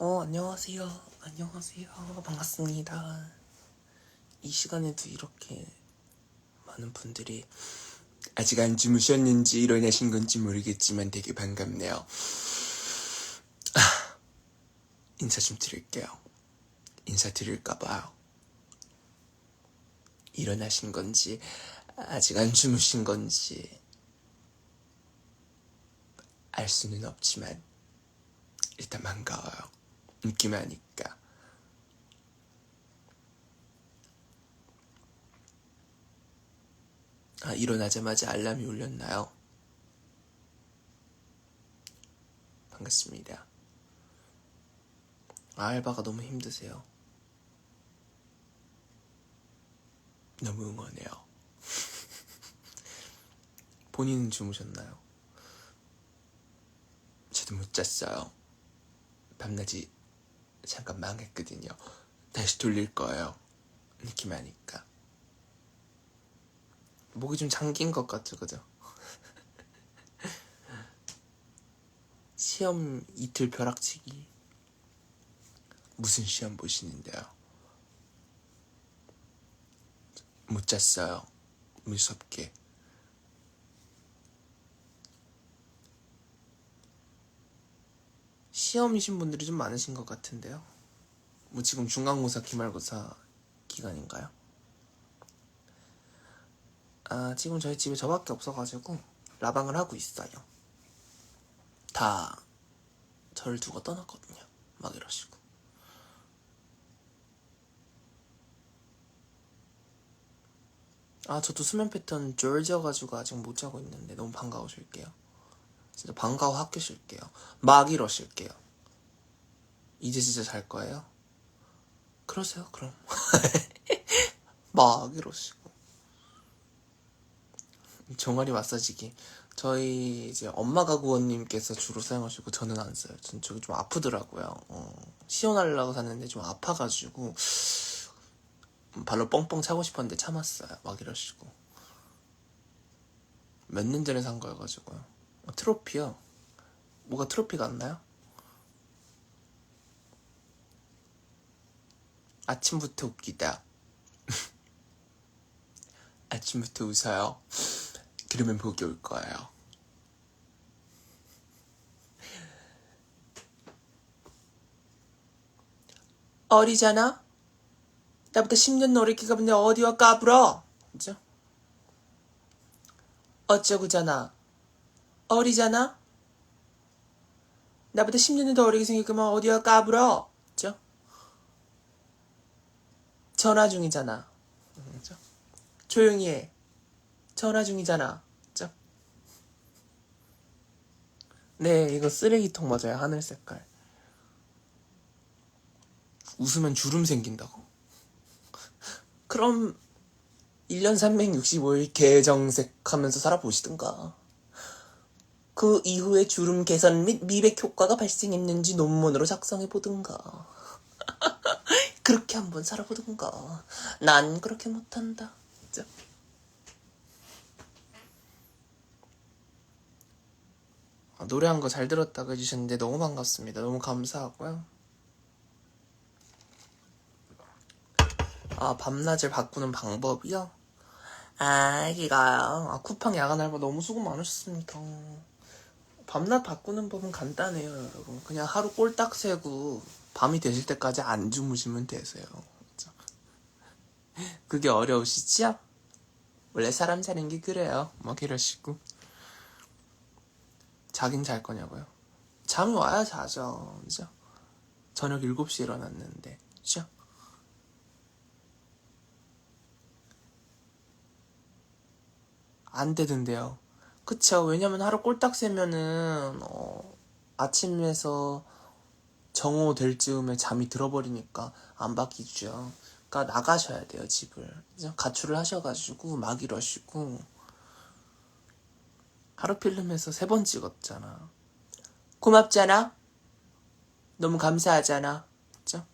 안녕하세요. 안녕하세요. 반갑습니다. 이 시간에도 이렇게 많은 분들이 아직 안 주무셨는지 일어나신 건지 모르겠지만 되게 반갑네요. 인사 좀 드릴게요. 인사 드릴까봐요. 일어나신 건지 아직 안 주무신 건지 알 수는 없지만 일단 반가워요. 느낌이 하니까. 일어나자마자 알람이 울렸나요? 반갑습니다. 알바가 너무 힘드세요. 너무 응원해요. 본인은 주무셨나요? 저도 못 잤어요. 밤낮이 잠깐 망했거든요. 다시 돌릴 거예요. 느낌 하니까. 목이 좀 잠긴 것 같죠, 그죠? 시험 이틀 벼락치기. 무슨 시험 보시는데요? 못 잤어요. 무섭게. 시험이신 분들이 좀 많으신 것 같은데요. 뭐 지금 중간고사, 기말고사 기간인가요? 지금 저희 집에 저밖에 없어가지고 라방을 하고 있어요. 다 저를 두고 떠났거든요. 막 이러시고. 저도 수면 패턴 쫄져가지고 아직 못 자고 있는데 너무 반가우실게요. 진짜 반가워 학교 쉴게요. 막 이러실게요. 이제 진짜 잘 거예요? 그러세요, 그럼. 막 이러시고. 종아리 마사지기. 저희 이제 엄마 가구원님께서 주로 사용하시고 저는 안 써요. 전 저기 좀 아프더라고요. 시원하려고 샀는데 좀 아파가지고 발로 뻥뻥 차고 싶었는데 참았어요. 막 이러시고. 몇 년 전에 산 거여가지고요. 트로피요. 뭐가 트로피가 안 나요? 아침부터 웃기다. 아침부터 웃어요. 그러면 복이 올 거예요. 어리잖아? 나보다 10년 어리기가 근데 어디와 까불어? 그죠? 어쩌고잖아. 어리잖아? 나보다 10년은 더 어리게 생겼구만 어디와 까불어? 그죠? 전화 중이잖아. 그죠? 조용히 해. 전화 중이잖아. 그죠? 네, 이거 쓰레기통 맞아요. 하늘 색깔. 웃으면 주름 생긴다고. 그럼 1년 365일 개정색 하면서 살아보시든가. 그 이후에 주름 개선 및 미백 효과가 발생했는지 논문으로 작성해보든가. 그렇게 한번 살아보든가. 난 그렇게 못한다. 그죠? 노래한 거 잘 들었다고 해주셨는데 너무 반갑습니다. 너무 감사하고요. 밤낮을 바꾸는 방법이요? 이거요. 쿠팡 야간 알바 너무 수고 많으셨습니다. 밤낮 바꾸는 법은 간단해요, 여러분. 그냥 하루 꼴딱 새고 밤이 되실 때까지 안 주무시면 되세요. 그죠? 그게 어려우시죠? 원래 사람 사는 게 그래요. 막 이러시고. 자긴 잘 거냐고요? 잠이 와야 자죠. 그죠? 저녁 7시에 일어났는데. 그죠? 안 되던데요. 그쵸? 왜냐면 하루 꼴딱 새면은 아침에서 정오 될 즈음에 잠이 들어버리니까 안 바뀌죠. 그러니까 나가셔야 돼요, 집을. 그죠? 가출을 하셔가지고 막 이러시고. 하루 필름에서 3번 찍었잖아. 고맙잖아? 너무 감사하잖아. 그죠?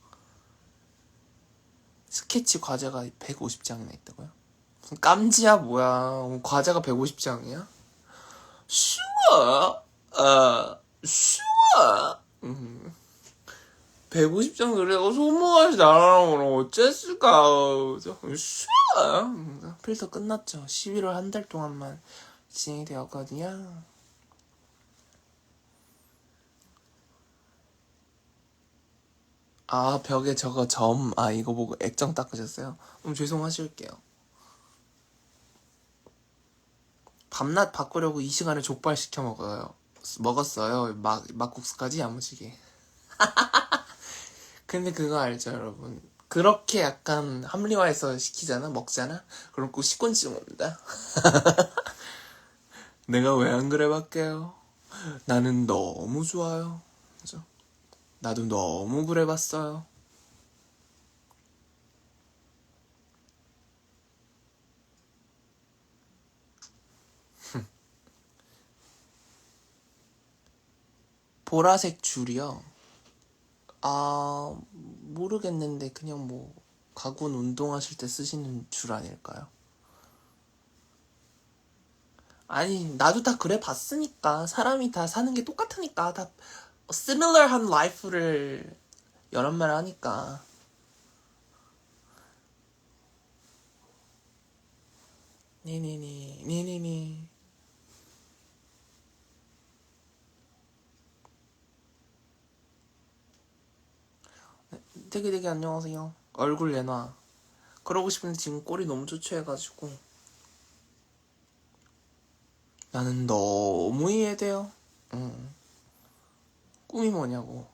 스케치 과제가 150장이나 있다고요? 무슨 깜지야 뭐야. 과제가 150장이야? 쉬워. 쉬워. 150 정도 그래도 소모하지 나라면 어쨌을까. 싫어요. 필터 끝났죠. 11월 한 달 동안만 진행이 되었거든요. 아, 벽에 저거 이거 보고 액정 닦으셨어요? 죄송하실게요. 밤낮 바꾸려고 이 시간에 족발 시켜 먹었어요. 막국수까지 야무지게. 근데 그거 알죠, 여러분? 그렇게 약간 합리화해서 먹잖아? 그럼 꼭 식곤증 옵니다. 내가 왜 안 그래 밖에요? 나는 너무 좋아요. 그죠? 나도 너무 그래봤어요. 보라색 줄이요? 모르겠는데 그냥 가군 운동하실 때 쓰시는 줄 아닐까요? 아니, 나도 다 그래 봤으니까. 사람이 다 사는 게 똑같으니까. 다 similar한 life를 여러 말 하니까. 니니니. 되게 안녕하세요. 얼굴 내놔. 그러고 싶은데 지금 꼴이 너무 초췌해가지고. 나는 너무 이해돼요. 응. 꿈이 뭐냐고.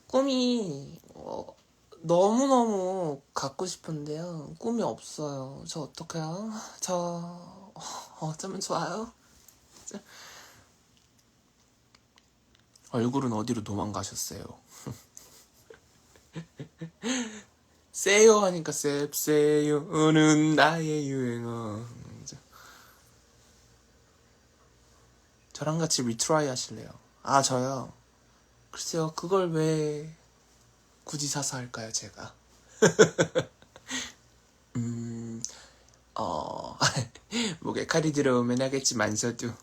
꿈이 너무너무 갖고 싶은데요. 꿈이 없어요. 저 어떡해요? 저 어쩌면 좋아요? 얼굴은 어디로 도망가셨어요? 세요 하니까 셉세요는 나의 유행어. 저랑 같이 리트라이 하실래요? 저요? 글쎄요, 그걸 왜 굳이 사서 할까요, 제가? 목에 칼이 들어오면 하겠지만서도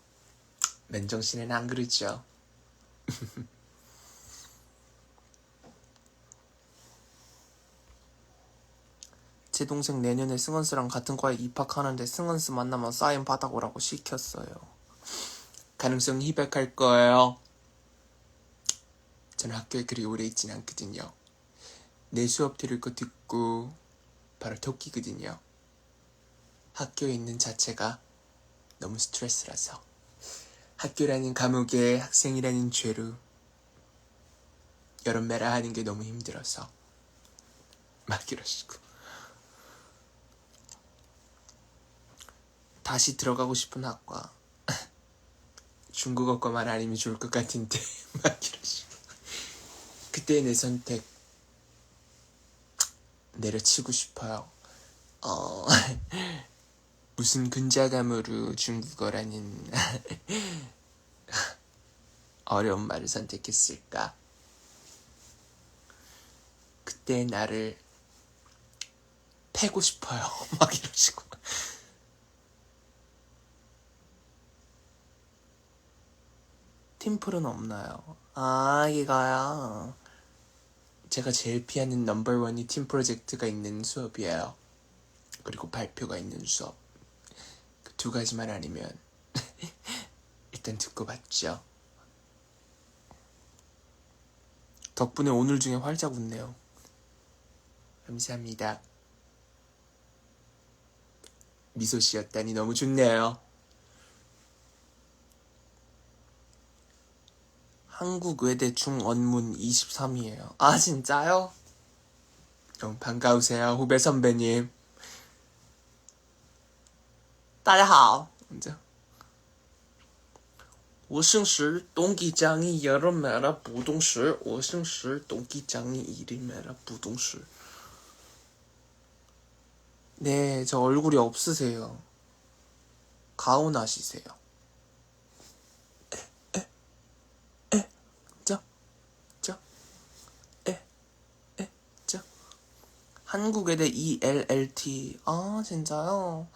맨정신에는 안 그러죠. 제 동생 내년에 승은스랑 같은 과에 입학하는데 승은스 만나면 사인 받아오라고 시켰어요. 가능성이 희박할 거예요. 저는 학교에 그리 오래 있진 않거든요. 내 수업 들을 거 듣고 바로 토끼거든요. 학교에 있는 자체가 너무 스트레스라서. 학교라는 감옥에 학생이라는 죄로 여름 매라 하는 게 너무 힘들어서 막 이러시고. 다시 들어가고 싶은 학과 중국어과만 아니면 좋을 것 같은데 막 이러시고. 그때 내 선택 내려치고 싶어요. 무슨 근자감으로 중국어라는 어려운 말을 선택했을까? 그때 나를 패고 싶어요. 막 이러시고. 팀플은 없나요? 이거요. 제가 제일 피하는 넘버원이 팀 프로젝트가 있는 수업이에요. 그리고 발표가 있는 수업. 그 두 가지만 아니면 일단 듣고 봤죠. 덕분에 오늘 중에 활짝 웃네요. 감사합니다. 미소씨였다니 너무 좋네요. 한국외대 중언문 23이에요. 진짜요? 반가우세요, 후배 선배님. 大家好. 먼저. 我姓石, 동기장이 여름매라 부동실. 我姓石, 동기장이 이름매라 부동실. 네, 저 얼굴이 없으세요. 가온하시세요. 한국외대 ELLT. 진짜요?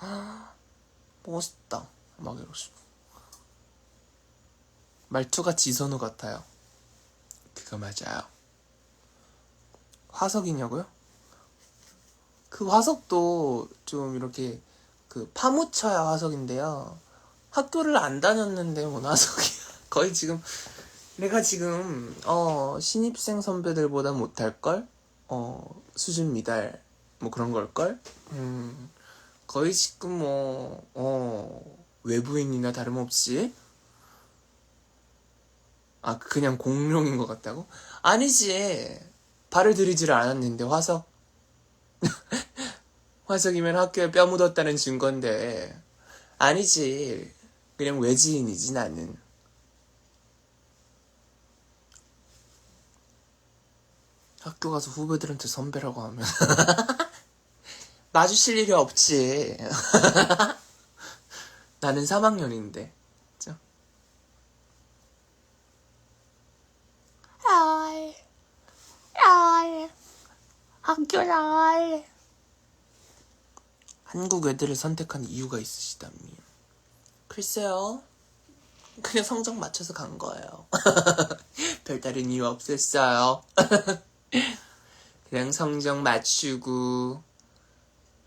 멋있다. 막 이러시고. 말투가 지선우 같아요. 그거 맞아요. 화석이냐고요? 그 화석도 좀 이렇게 그 파묻혀야 화석인데요. 학교를 안 다녔는데 뭔 화석이야. 거의 지금 내가 지금 신입생 선배들보다 못할걸? 수준 미달 뭐 그런 걸걸? 거의 지금 외부인이나 다름없이 그냥 공룡인 것 같다고? 아니지. 발을 들이지를 않았는데 화석이면 학교에 뼈 묻었다는 증거인데 아니지. 그냥 외지인이지 나는. 학교 가서 후배들한테 선배라고 하면 마주칠 일이 없지. 나는 3학년인데. 그죠? 학교랄. 한국 애들을 선택한 이유가 있으시다며. 글쎄요. 그냥 성적 맞춰서 간 거예요. 별다른 이유 없었어요. 그냥 성적 맞추고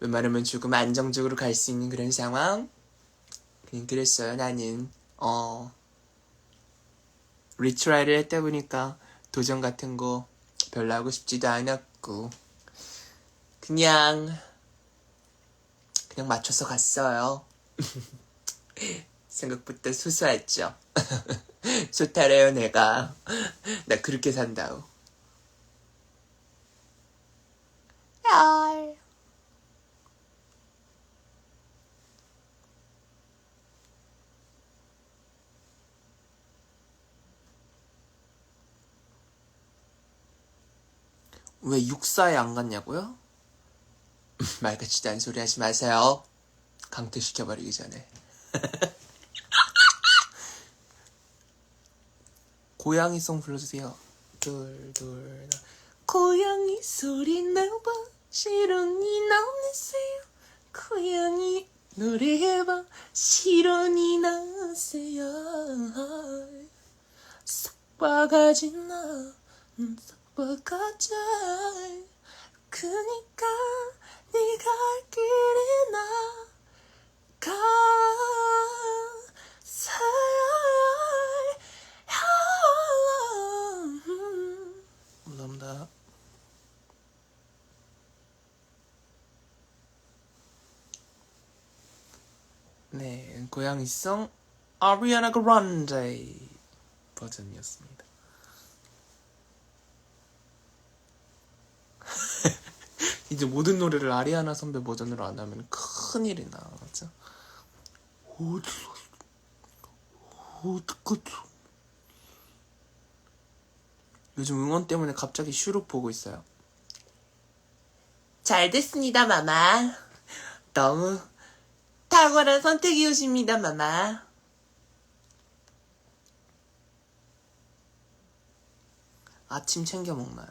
웬만하면 조금 안정적으로 갈 수 있는 그런 상황? 그냥 그랬어요. 나는 리트라이를 했다 보니까 도전 같은 거 별로 하고 싶지도 않았고 그냥 맞춰서 갔어요. 생각보다 수수했죠. 좋다래요 내가. 나 그렇게 산다고. 왜 육사에 안 갔냐고요? 말 같지도 않은 소리 하지 마세요. 강퇴시켜버리기 전에. 고양이송 불러주세요. 둘 고양이 소리 나봐 시련이 나세요. 고양이 노래해봐 시련이 나세요. 삭바가지 나 삭바가자 그니까 네가 할 길이 나가 감사합니다. 네, 고양이송 아리아나 그란데 버전이었습니다. 이제 모든 노래를 아리아나 선배 버전으로 안 하면 큰일이 나. 맞죠? 요즘 응원 때문에 갑자기 슈룩 보고 있어요. 잘 됐습니다, 마마. 너무 탁월한 선택이오십니다, 마마. 아침 챙겨 먹나요?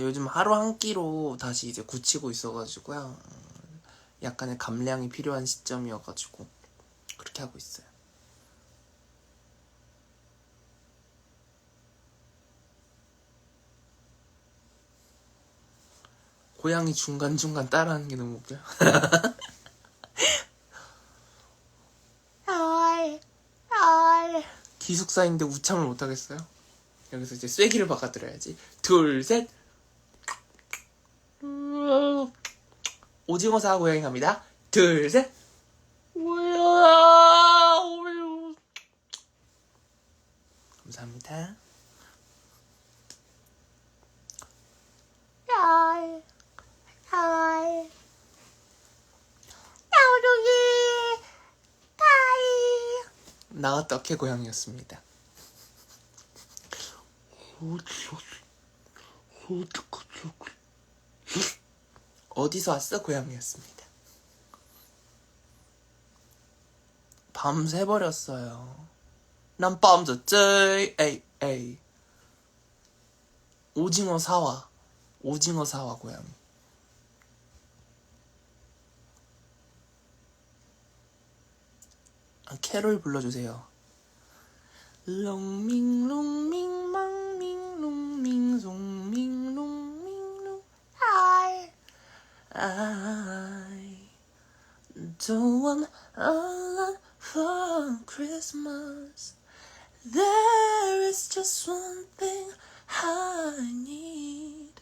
요즘 하루 한 끼로 다시 이제 굳히고 있어가지고요. 약간의 감량이 필요한 시점이어가지고 그렇게 하고 있어요. 고양이 중간중간 따라하는 게 너무 웃겨요. 기숙사인데 우참을 못하겠어요. 여기서 이제 쐐기를 바꿔드려야지. 둘, 셋. 오징어 사와 고양이 갑니다. 둘, 셋. 감사합니다. 나왔다 어케 고양이였습니다. 어디서 왔어? 고양이였습니다. 밤 새버렸어요. 난 밤새지. 에이. 오징어 사와 고양이. 캐롤 불러주세요. 롱밍 롱밍 망밍 롱밍 송밍 롱밍 롱 I don't want a lot for Christmas. There is just one thing I need.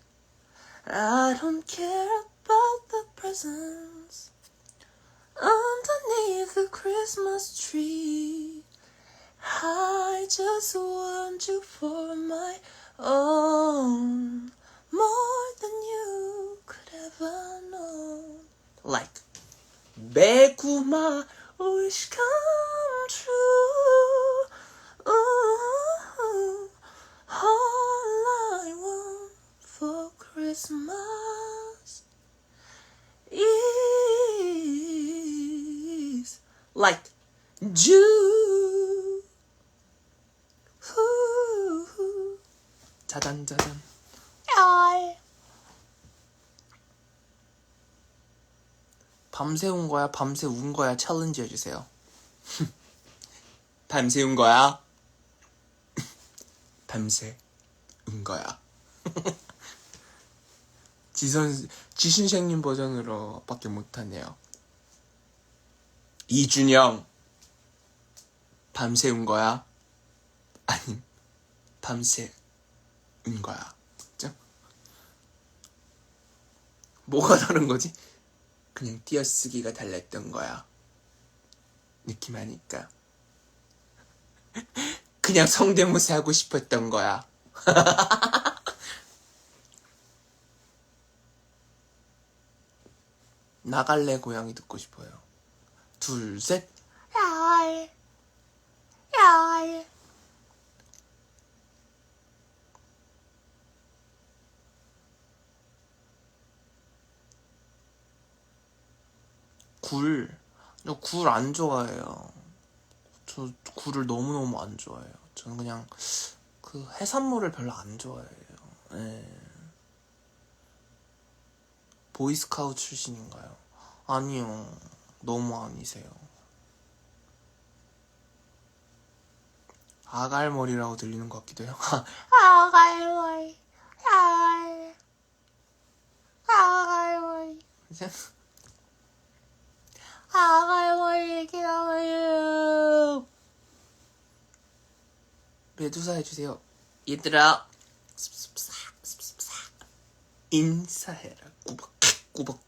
I don't care about the presents underneath the Christmas tree. I just want you for my own, more than you could ever know. Like, make my wish come true. Ooh, all I want for Christmas is like you. 짜잔 짜잔. 밤새 운 거야, 밤새 운 거야 챌린지 해주세요. 밤새 운 거야? 밤새 운 거야. 지순생님 버전으로 밖에 못하네요. 이준영, 밤새 운 거야? 아니, 밤새 운 거야. 그죠? 뭐가 다른 거지? 그냥 띄어쓰기가 달랐던 거야. 느낌 아니까. 그냥 성대모사 하고 싶었던 거야. 나갈래 고양이 듣고 싶어요. 둘, 셋. 야이. 야이. 저 굴 안 좋아해요. 저 굴을 너무너무 안 좋아해요. 저는 그냥 그 해산물을 별로 안 좋아해요. 네. 보이스카우트 출신인가요? 아니요. 너무 아니세요. 아갈머리라고 들리는 것 같기도 해요. 아갈머리. 아갈머리. 아갈머리 기다려요. 메두사 해주세요. 얘들아, 인사해라. 꾸벅꾸벅.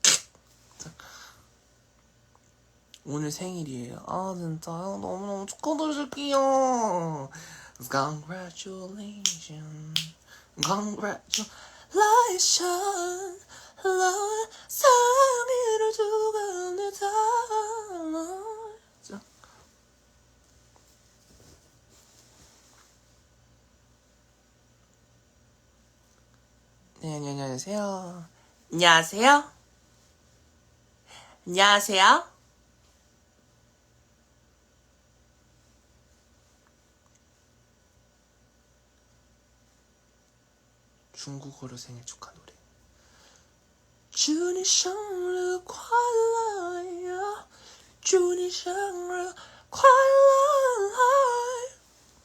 오늘 생일이에요. 아 진짜요? 너무너무 축하드릴게요. Congratulations. Congratulations. 사랑이를 주간다. 네, 안녕하세요. 안녕하세요. 안녕하세요. 중국어로 생일 축하 노래. 祝你生日快乐，祝你生日快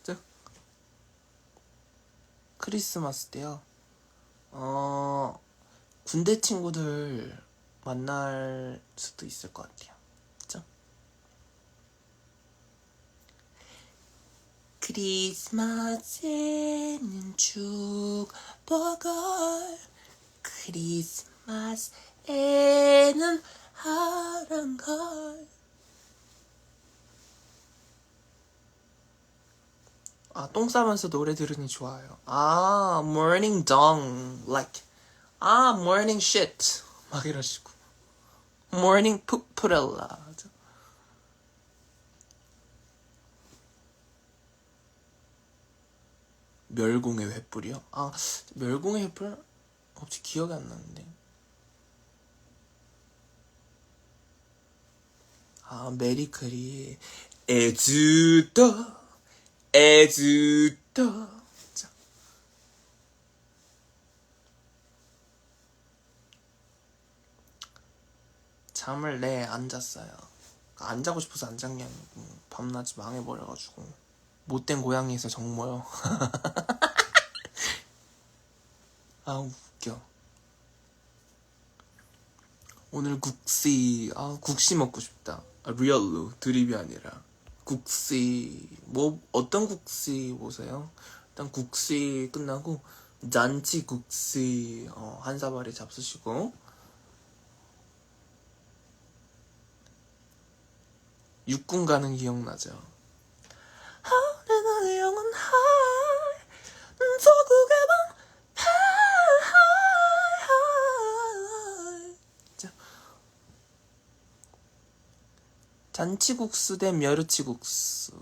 乐。 크리스마스 때요. 군대 친구들 만날 수도 있을 것 같아요. 그쵸? 크리스마스에는 축복을, 크리스마스에는 사랑을. 똥 싸면서 노래 들으니 좋아요. morning dawn, like, morning shit. 막 이러시고. morning 푸푸렐라. 멸공의 횃불이요? 멸공의 횃불? 갑자기 기억이 안 나는데. 메리크리. 에즈더. 잠을 안 잤어요. 안 자고 싶어서 안 잔 게 아니고 밤낮이 망해버려가지고. 못된 고양이에서 정모요. 웃겨. 오늘 국시. 국시 먹고 싶다. 리얼로 드립이 아니라 국시. 뭐 어떤 국시 보세요? 일단 국시 끝나고 잔치 국시 한 사발에 잡수시고, 육군 가는 기억나죠? 내가 영원할 소국의 자, 잔치국수 대 멸치국수.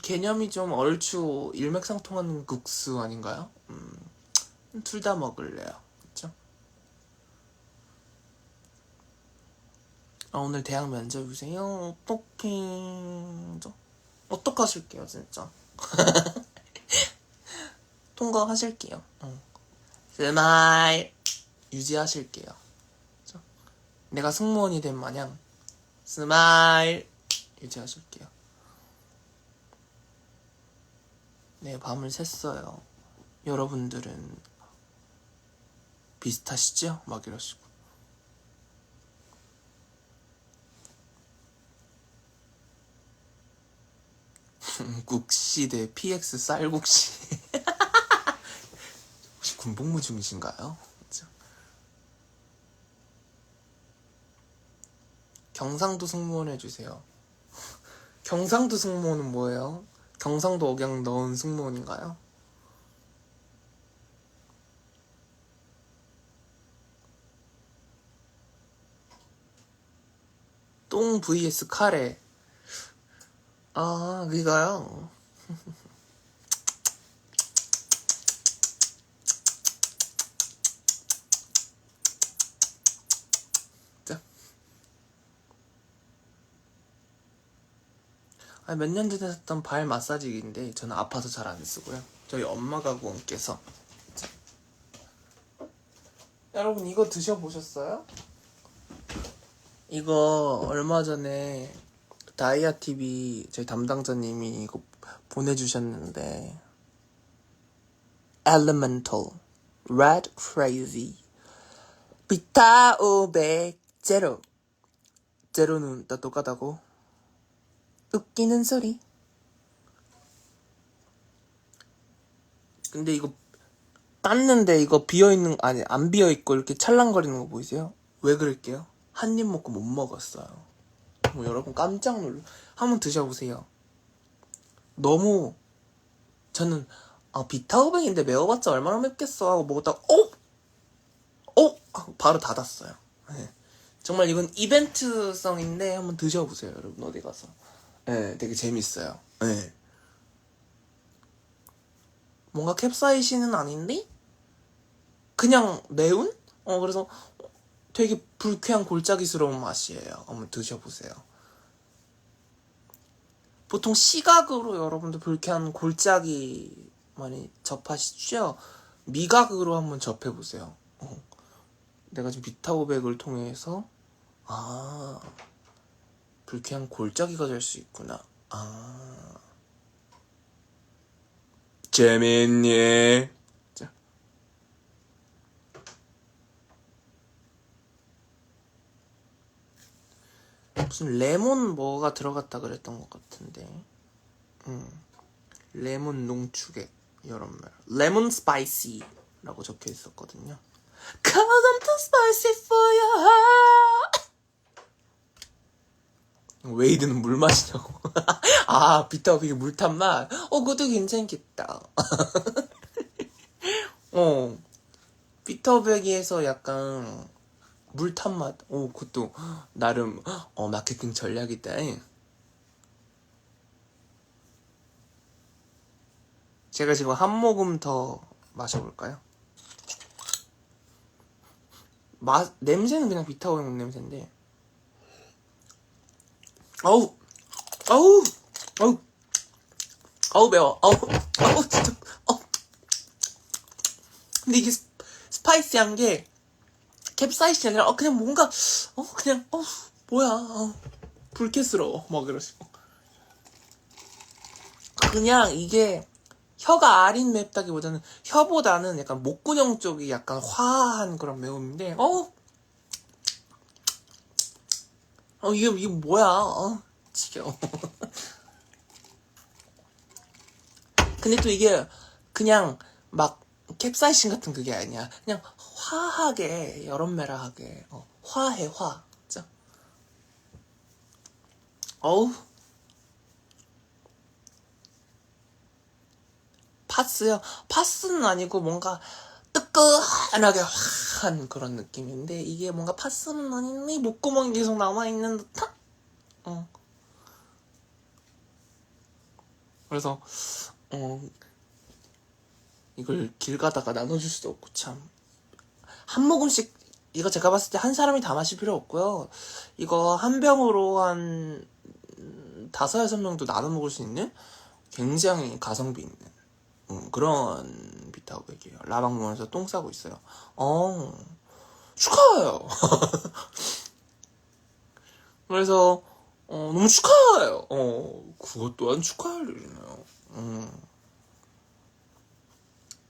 개념이 좀 얼추 일맥상통하는 국수 아닌가요? 둘 다 먹을래요. 그쵸? 오늘 대학 면접이세요? 어떡하실게요, 진짜. 통과하실게요. 스마일 유지하실게요. 그쵸? 내가 승무원이 된 마냥 스마일 유지하실게요. 네, 밤을 샜어요. 여러분들은 비슷하시죠? 막 이러시고. 국시 대 PX 쌀국시. 혹시 군복무 중이신가요? 그쵸? 경상도 승무원 해주세요. 경상도 승무원은 뭐예요? 경상도 억양 넣은 승무원인가요? 똥 vs 카레. 그니까요. 몇 년 전에 했던 발 마사지기인데 저는 아파서 잘 안 쓰고요. 저희 엄마가 구원께서. 여러분 이거 드셔보셨어요? 이거 얼마 전에 다이아TV 저희 담당자님이 이거 보내주셨는데, Elemental Red Crazy 비타 500 제로. 제로는 다 똑같다고? 웃기는 소리. 근데 이거 땄는데 이거 비어있는, 아니 안 비어있고 이렇게 찰랑거리는 거 보이세요? 왜 그럴게요? 한 입 먹고 못 먹었어요. 뭐 여러분 깜짝 놀라. 한번 드셔보세요. 너무, 저는 비타오백인데 매워봤자 얼마나 맵겠어 하고 먹었다가 하고 바로 닫았어요. 네. 정말 이건 이벤트성인데 한번 드셔보세요, 여러분. 어디 가서. 네, 되게 재밌어요. 네. 뭔가 캡사이신은 아닌데 그냥 매운? 그래서 되게 불쾌한 골짜기스러운 맛이에요. 한번 드셔보세요. 보통 시각으로 여러분들 불쾌한 골짜기 많이 접하시죠? 미각으로 한번 접해보세요. 내가 지금 비타오백을 통해서 불쾌한 골짜기가 될 수 있구나. 재밌니? 자. 무슨 레몬 뭐가 들어갔다 그랬던 것 같은데. 레몬 농축액 이런 말. 레몬 스파이시라고 적혀 있었거든요. Cause I'm too spicy for your heart. 웨이드는 물 마시냐고. 비타오백이 물탄 맛. 그것도 괜찮겠다. 비타오백에서 약간 물탄 맛. 그것도 나름 마케팅 전략이다. 제가 지금 한 모금 더 마셔볼까요? 냄새는 그냥 비타오백 냄새인데. 어우 매워. 진짜. 근데 이게 스파이시한 게 캡사이신이 아니라 그냥 뭔가 그냥 뭐야 불쾌스러워 막 이러시고. 그냥 이게 혀가 아린 맵다기보다는 혀보다는 약간 목구녕 쪽이 약간 화한 그런 매움인데 이게 뭐야 지겨워. 근데 또 이게 그냥 막 캡사이신 같은 그게 아니야. 그냥 화하게 여름매라하게 화해 화 진짜. 어우 파스요? 파스는 아니고 뭔가 뜨끈하게 화한 그런 느낌인데 이게 뭔가 파스는 아닌데 목구멍이 계속 남아있는 듯한? 그래서 이걸 길 가다가 나눠줄 수도 없고 참 한 모금씩 이거 제가 봤을 때 한 사람이 다 마실 필요 없고요. 이거 한 병으로 한 5-6명도 나눠 먹을 수 있는 굉장히 가성비 있는 그런 비타오백이에요. 라방몬에서 똥 싸고 있어요. 축하해요. 그래서 너무 축하해요. 그것 또한 축하할 일이네요.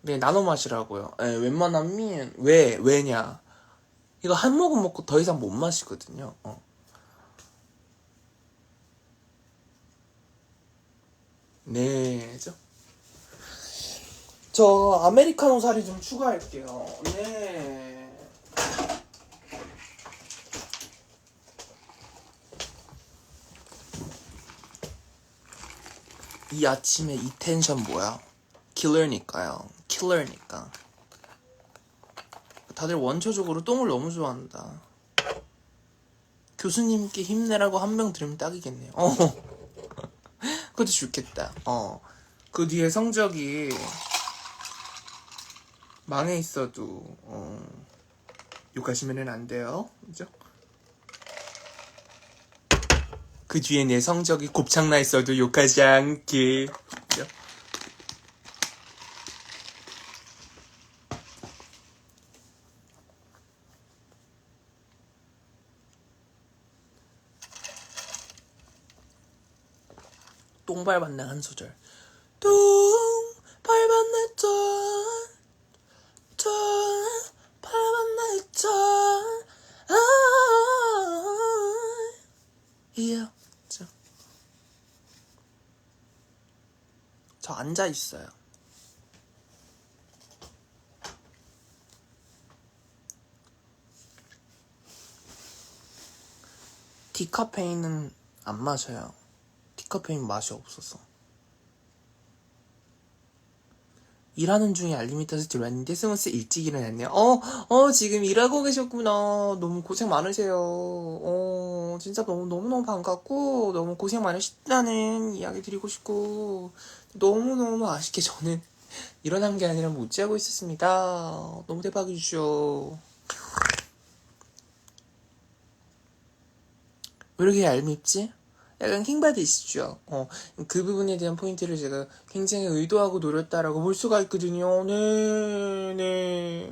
네, 나눠 마시라고요. 네, 웬만하면 왜냐? 이거 한 모금 먹고 더 이상 못 마시거든요. 네, 저 아메리카노 사리 좀 추가할게요. 네. 이 아침에 이 텐션 뭐야? 킬러니까요. 킬러니까. 다들 원초적으로 똥을 너무 좋아한다. 교수님께 힘내라고 한 명 들으면 딱이겠네요. 그것도 좋겠다. 그 뒤에 성적이 망해 있어도 욕하시면은 안 돼요. 그죠? 그 뒤에 내 성적이 곱창나 있어도 욕하지 않게. 그죠? 똥 밟았네 한 소절. 똥 밟았네 ton밟았네 ton 이요. 저 앉아 있어요. 디카페인은 안 마셔요. 디카페인 맛이 없어서. 일하는 중에 알림이 떠서 들어왔는데 스무스 일찍 일어났네요. 지금 일하고 계셨구나. 너무 고생 많으세요. 진짜 너무너무 반갑고 너무 고생 많으시다는 이야기 드리고 싶고 너무너무 아쉽게 저는 일어난 게 아니라 못 자고 있었습니다. 너무 대박이죠. 왜 이렇게 얄밉지? 약간 킹받으시죠? 그 부분에 대한 포인트를 제가 굉장히 의도하고 노렸다라고 볼 수가 있거든요. 네.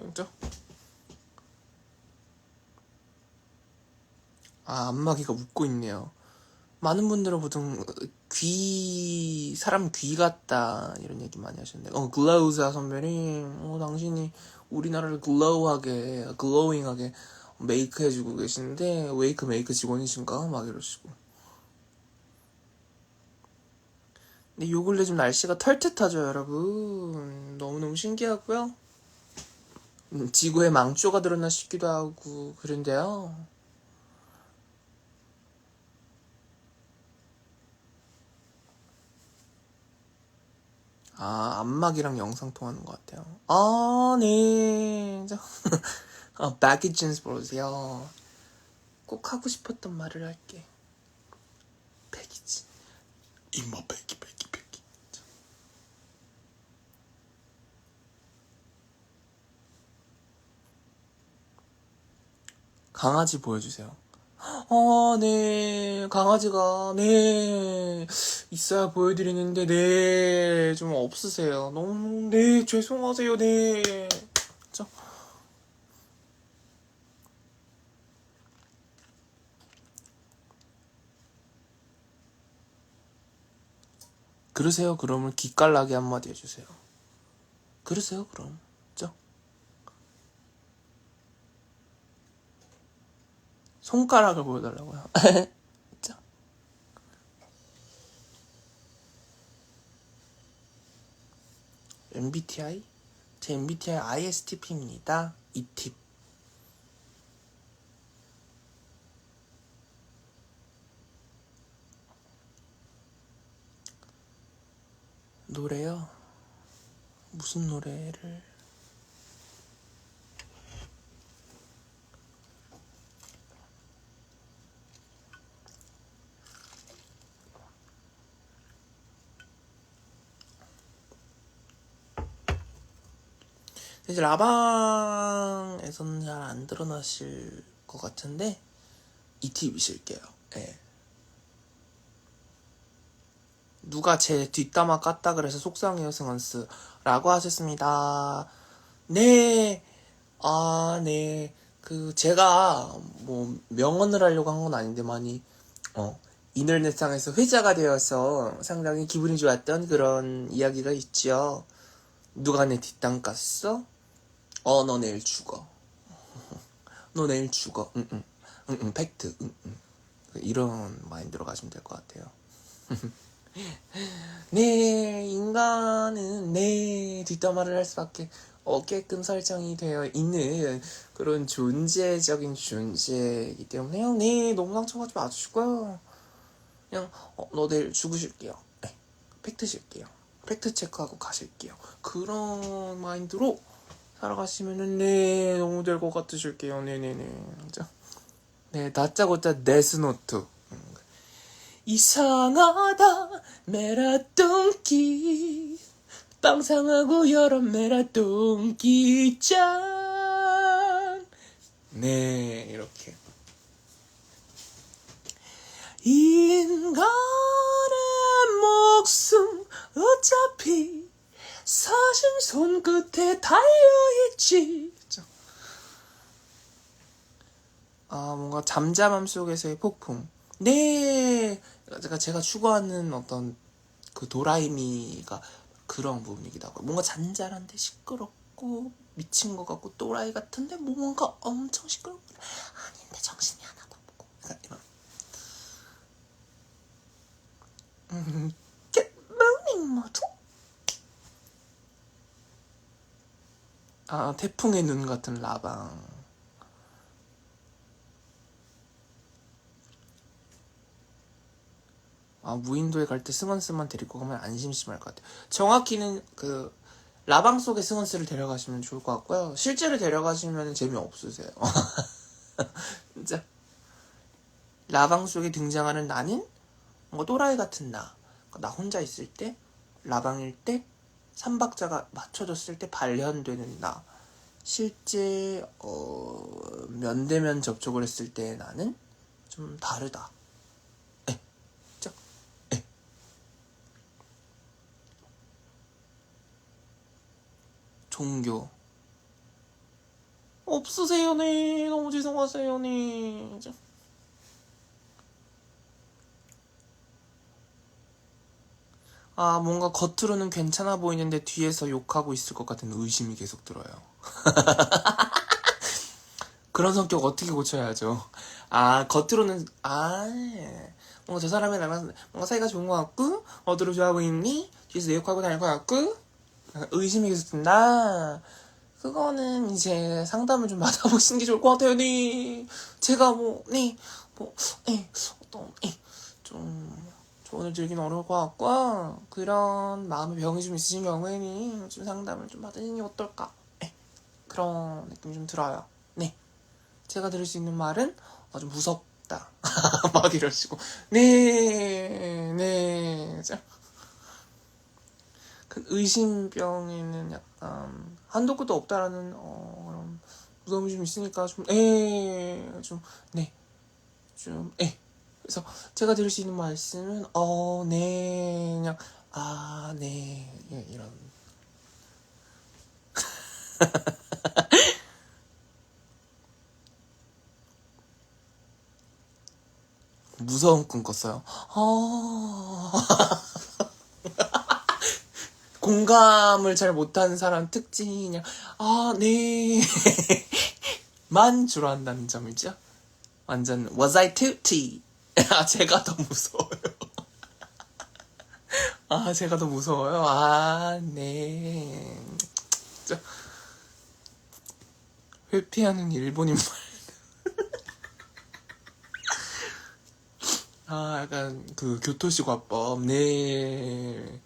안마기가 웃고 있네요. 많은 분들은 보통 사람 귀 같다 이런 얘기 많이 하셨는데 글로우자 선배님 당신이 우리나라를 글로잉하게 메이크 해주고 계시는데 메이크 직원이신가? 막 이러시고. 근데 요 근래 좀 날씨가 털뜻하죠 여러분. 너무너무 신기하고요. 지구에 망조가 들었나 싶기도 하고 그런데요. 안마기랑 영상 통하는 것 같아요. 네. baggage 보세요. 꼭 하고 싶었던 말을 할게. 패키지. 임마 패키. 강아지 보여주세요. 네. 강아지가, 네. 있어야 보여드리는데, 네. 좀 없으세요. 너무, 네. 죄송하세요, 네. 그쵸? 그러세요? 그러면 기깔나게 한마디 해주세요. 그러세요? 그럼. 죠? 손가락을 보여달라고요. 죠? MBTI? 제 MBTI ISTP입니다. 이 팁. 노래요? 무슨 노래를? 이제 라방에서는 잘 안 드러나실 것 같은데 이 팁이실게요. 예. 누가 제 뒷담화 깠다 그래서 속상해요, 승원스. 라고 하셨습니다. 네. 네. 제가 뭐 명언을 하려고 한 건 아닌데 많이 인터넷상에서 회자가 되어서 상당히 기분이 좋았던 그런 이야기가 있죠. 누가 내 뒷담 깠어? 너 내일 죽어. 너 내일 죽어. 팩트. 이런 마인드로 가시면 될 것 같아요. 네, 인간은 뒷담화를 할 수밖에 없게끔 설정이 되어 있는 그런 존재적인 존재이기 때문에요. 네, 너무 상처받지 마시고요. 그냥 너 내일 죽으실게요. 네, 팩트 실게요. 팩트 체크하고 가실게요. 그런 마인드로 살아가시면은 네, 너무 될 것 같으실게요. 네네네. 네, 다짜고짜 데스노트. 이상하다 메라똥기 빵상하고 여러 메라똥기 짠. 네, 이렇게 인간의 목숨 어차피 사신 손끝에 달려있지. 뭔가 잠잠함 속에서의 폭풍. 네, 제가 추구하는 어떤 그 도라이미가 그런 부분이기도 하고, 뭔가 잔잔한데 시끄럽고 미친 것 같고 또라이 같은데 뭔가 엄청 시끄럽고 아닌데 정신이 하나도 없고, 이런. Good morning 모두. 태풍의 눈 같은 라방. 무인도에 갈 때 승원스만 데리고 가면 안 심심할 것 같아요. 정확히는 라방 속에 승원스를 데려가시면 좋을 것 같고요. 실제로 데려가시면 재미없으세요. 진짜 라방 속에 등장하는 나는 뭔가 또라이 같은 나 혼자 있을 때, 라방일 때, 삼박자가 맞춰졌을 때 발현되는 나. 실제 면대면 접촉을 했을 때 나는 좀 다르다. 종교 없으세요, 네. 너무 죄송하세요, 네. 뭔가 겉으로는 괜찮아 보이는데 뒤에서 욕하고 있을 것 같은 의심이 계속 들어요. 그런 성격 어떻게 고쳐야죠? 겉으로는 뭔가 저 사람이 나랑 뭔가 사이가 좋은 것 같고 어디로 좋아하고 있니? 뒤에서 내 욕하고 다닐 것 같고 의심이 계속 든다. 그거는 이제 상담을 좀 받아보시는 게 좋을 것 같아요. 네. 제가 좀 조언을 드리긴 어려울 것 같고, 그런 마음의 병이 좀 있으신 경우에는 좀 상담을 좀 받으시는 게 어떨까? 네. 그런 느낌이 좀 들어요. 네. 제가 들을 수 있는 말은 좀 무섭다. 막 이러시고 네. 그 의심병에는 약간 한도 끝도 없다라는 그런 무서움이 좀 있으니까 그래서 제가 드릴 수 있는 말씀은 네, 그냥 네, 이런. 무서운 꿈 꿨어요. 공감을 잘 못하는 사람 특징이 그냥 네 만 주로 한다는 점이죠. 완전 was I too T. 제가 더 무서워요. 제가 더 무서워요. 네. 진짜 회피하는 일본인말. 약간 그 교토시 과법. 네.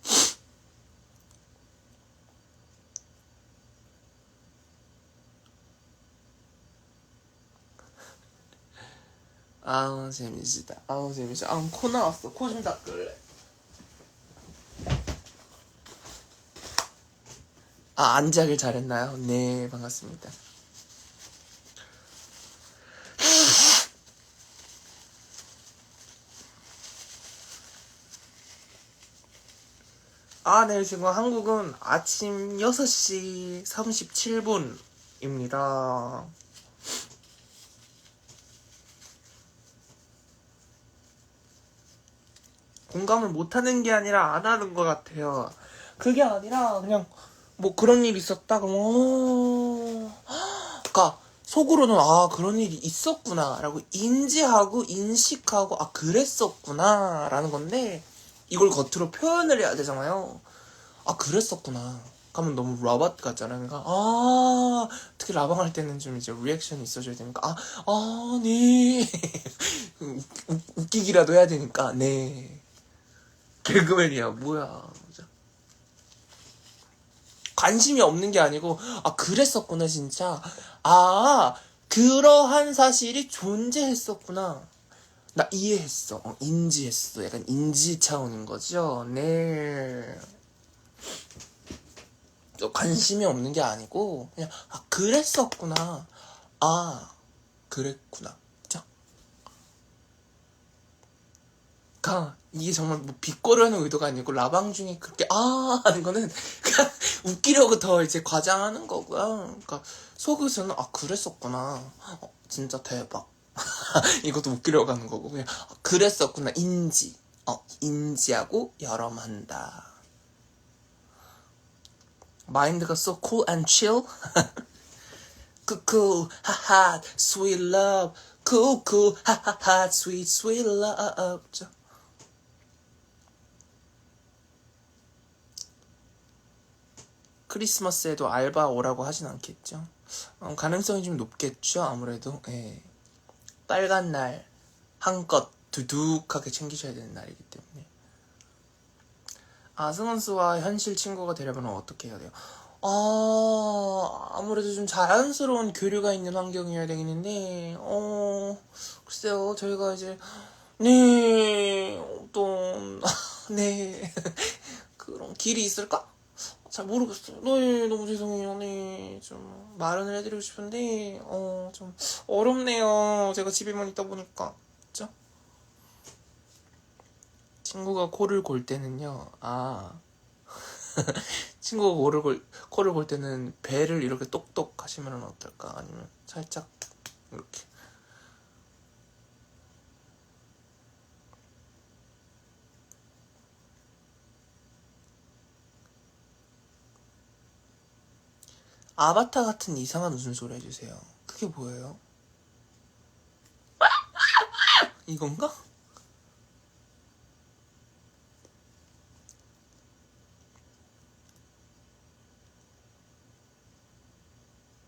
재밌다. 재밌어. 코 나왔어. 코 좀 닦을래. 안지하길 잘했나요? 네, 반갑습니다. 네, 지금 한국은 아침 6시 37분입니다. 공감을 못하는 게 아니라 안 하는 것 같아요. 그게 아니라 그냥 뭐 그런 일이 있었다 그러면 그러니까 속으로는 그런 일이 있었구나 라고 인지하고 인식하고 그랬었구나 라는 건데 이걸 겉으로 표현을 해야 되잖아요. 그랬었구나 하면 너무 라바 같잖아요. 그러니까 특히 라방 할 때는 좀 이제 리액션이 있어줘야 되니까 네 웃기기라도 해야 되니까 네 개그맨이야 뭐야. 관심이 없는 게 아니고 그랬었구나 진짜. 그러한 사실이 존재했었구나. 나 이해했어. 인지했어. 약간 인지 차원인 거죠. 네. 관심이 없는 게 아니고 그냥 그랬었구나. 그랬구나. 그쵸? 이게 정말 뭐 비꼬려는 의도가 아니고 라방 중에 그렇게 하는 거는 그냥 웃기려고 더 이제 과장하는 거고요. 그러니까 속에서는 그랬었구나. 진짜 대박. 이것도 웃기려고 하는 거고 그냥 그랬었구나. 인지하고 여러한다. 마인드가 so cool and chill. cool 하하 sweet love cool 하하하 sweet love. 크리스마스에도 알바 오라고 하진 않겠죠. 가능성이 좀 높겠죠. 아무래도 빨간 날 한껏 두둑하게 챙기셔야 되는 날이기 때문에. 승원수와 현실 친구가 되려면 어떻게 해야 돼요? 아무래도 좀 자연스러운 교류가 있는 환경이어야 되겠는데 글쎄요. 저희가 이제 어떤 그런 길이 있을까? 잘 모르겠어요. 네, 너무 죄송해요. 네, 좀 마련을 해드리고 싶은데 좀 어렵네요. 제가 집에만 있다 보니까. 그쵸? 친구가 코를 골 때는요. 친구가 코를 골 때는 배를 이렇게 똑똑 하시면 어떨까? 아니면 살짝 이렇게. 아바타 같은 이상한 웃음소리 해주세요. 그게 뭐예요? 이건가?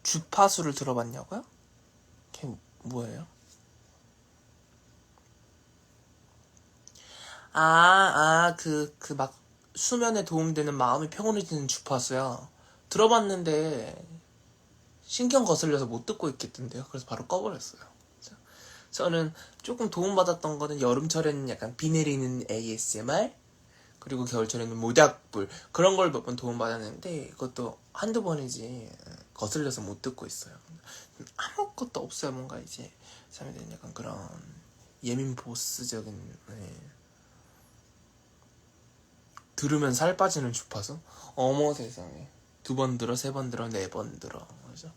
주파수를 들어봤냐고요? 그게 뭐예요? 막 수면에 도움되는 마음이 평온해지는 주파수요. 들어봤는데 신경 거슬려서 못 듣고 있겠던데요. 그래서 바로 꺼버렸어요. 저는 조금 도움받았던 거는 여름철에는 약간 비 내리는 ASMR 그리고 겨울철에는 모닥불 그런 걸 몇 번 도움받았는데 그것도 한두 번이지 거슬려서 못 듣고 있어요. 아무것도 없어요. 뭔가 이제 잠이 드는 약간 그런 예민 보스적인 들으면 살 빠지는 주파수? 어머 세상에. 2번 들어, 3번 들어, 4번 들어. 그죠?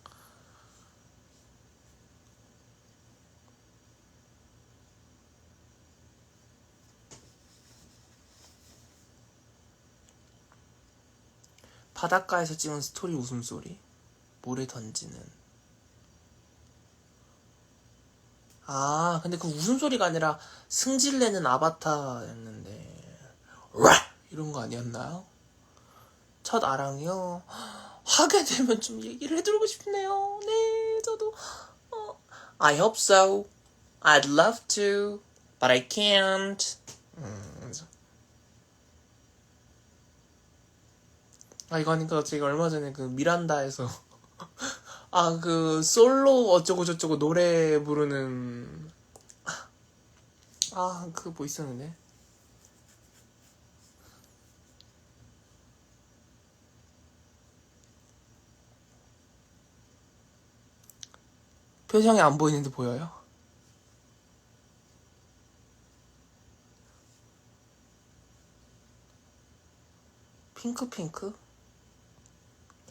바닷가에서 찍은 스토리 웃음소리. 모래 던지는. 아, 근데 그 웃음소리가 아니라 승질내는 아바타였는데. 와! 이런 거 아니었나요? 첫 아랑이요? 하게 되면 좀 얘기를 해드리고 싶네요. 네, 저도. I hope so. I'd love to. But I can't. 아, 이거 하니까 제가 얼마 전에 그 미란다에서 아, 그 솔로 어쩌고저쩌고 노래 부르는 아, 그 뭐 있었는데. 표정이 안 보이는데 보여요? 핑크?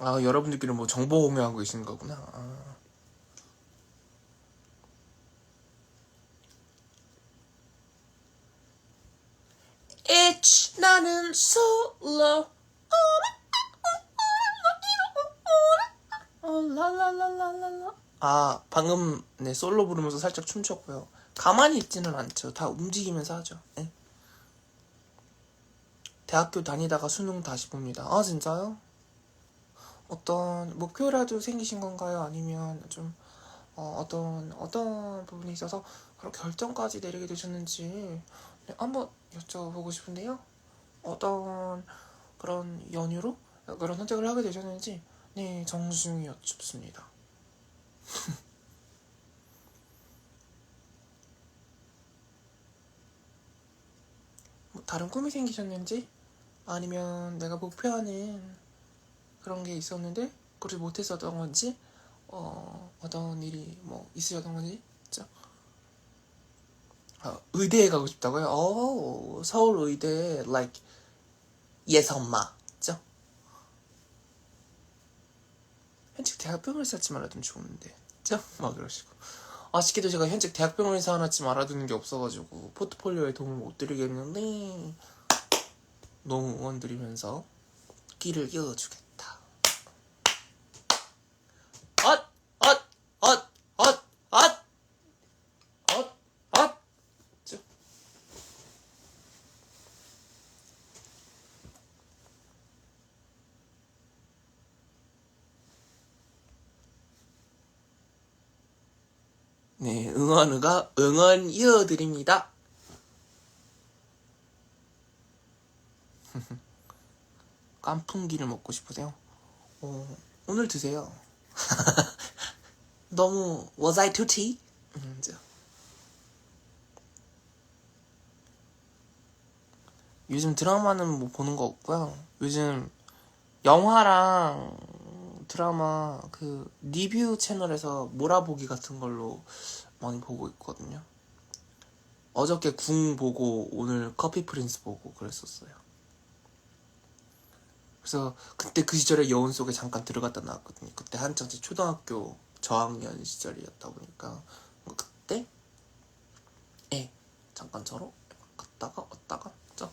아, 여러분들끼리 뭐 정보 공유하고 계시는 거구나. 아. It's 나는 솔로. 랄랄랄랄랄라. 아, 방금 네 솔로 부르면서 살짝 춤췄고요. 가만히 있지는 않죠. 다 움직이면서 하죠. 네. 대학교 다니다가 수능 다시 봅니다. 아, 진짜요? 어떤 목표라도 생기신 건가요? 아니면 좀 어떤 부분이 있어서 그런 결정까지 내리게 되셨는지 네, 한번 여쭤보고 싶은데요. 어떤 그런 연유로 그런 선택을 하게 되셨는지 네, 정중히 여쭙습니다. 뭐 다른 꿈이 생기셨는지 아니면 내가 목표하는 그런 게 있었는데 그러지 못했었던 건지 어떤 일이 뭐 있으셨던 건지 진짜. 의대에 가고 싶다고요? 서울 의대 like yes 엄마 죠 현직 대학병원에서 하지 말아두면 좋은데 죠? 막 이러시고 아쉽게도 제가 현직 대학병원에서 하나쯤 알아두는 게 없어가지고 포트폴리오에 도움을 못 드리겠는데 너무 응원드리면서 길을 이어주겠다. 엇! 엇! 엇! 엇! 엇! 엇! 엇! 쭉. 네, 응원 이어드립니다. 깐풍기를 먹고 싶으세요? 오늘 드세요. 너무 was I too tea? 요즘 드라마는 뭐 보는 거 없고요. 요즘 영화랑 드라마 그 리뷰 채널에서 몰아보기 같은 걸로 많이 보고 있거든요. 어저께 궁 보고 오늘 커피 프린스 보고 그랬었어요. 그래서 그때 그 시절에 여운 속에 잠깐 들어갔다 나왔거든요. 그때 한창 제 초등학교 저학년 시절이었다 보니까 그때 잠깐 저러 갔다가 왔다가 죠.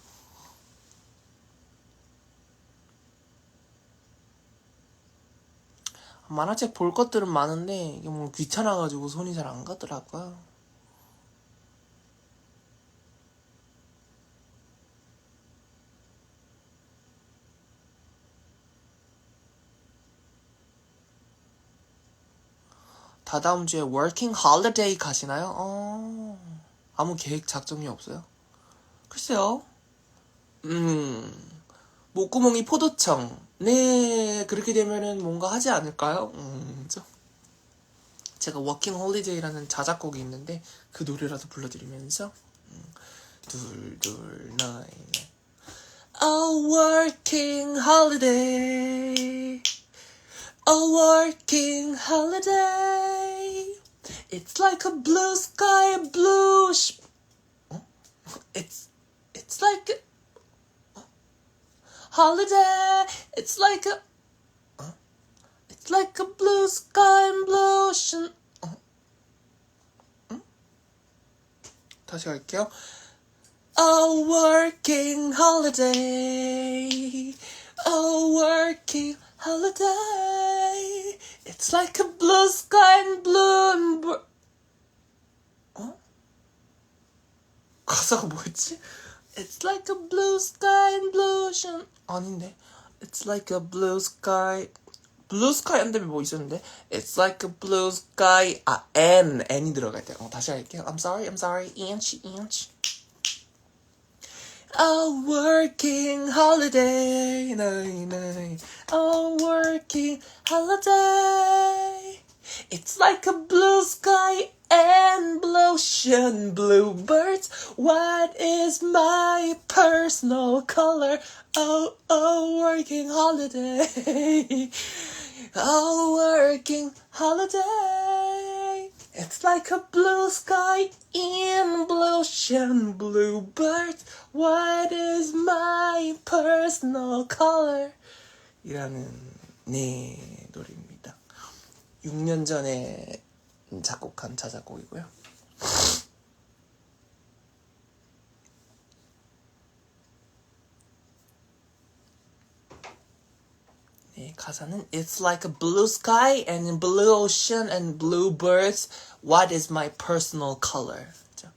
만화책 볼 것들은 많은데 이게 뭐 귀찮아가지고 손이 잘 안 가더라고요. 다다음 주에 워킹 홀리데이 가시나요? 아무 계획 작정이 없어요? 글쎄요. 목구멍이 포도청. 네, 그렇게 되면은 뭔가 하지 않을까요? 그죠? 제가 워킹 홀리데이라는 자작곡이 있는데 그 노래라도 불러드리면서 둘둘 나인 A working holiday A working holiday It's like a blue sky, a blue It's like a holiday It's like a blue sky and blue ocean 다시 갈게요. A working holiday A working holiday. It's like a blue sky and blue and 어? 가사가 뭐였지? It's like a blue sky and blue ocean. 아닌데. It's like a blue sky. blue sky 한 다음에 뭐 있었는데? It's like a blue sky. N이 들어갈 때. 다시 할게요. I'm sorry. inch. A working holiday. A working holiday. It's like a blue sky and blue ocean, blue birds. What is my personal color? Oh, working holiday. Oh, working holiday. It's like a blue sky and blue ocean, blue birds. What is my personal color? 이라는 노래입니다. 6년 전에 작곡한 자작곡이고요. 네, 가사는 It's like a blue sky and blue ocean and blue birds. What is my personal color? 그렇죠?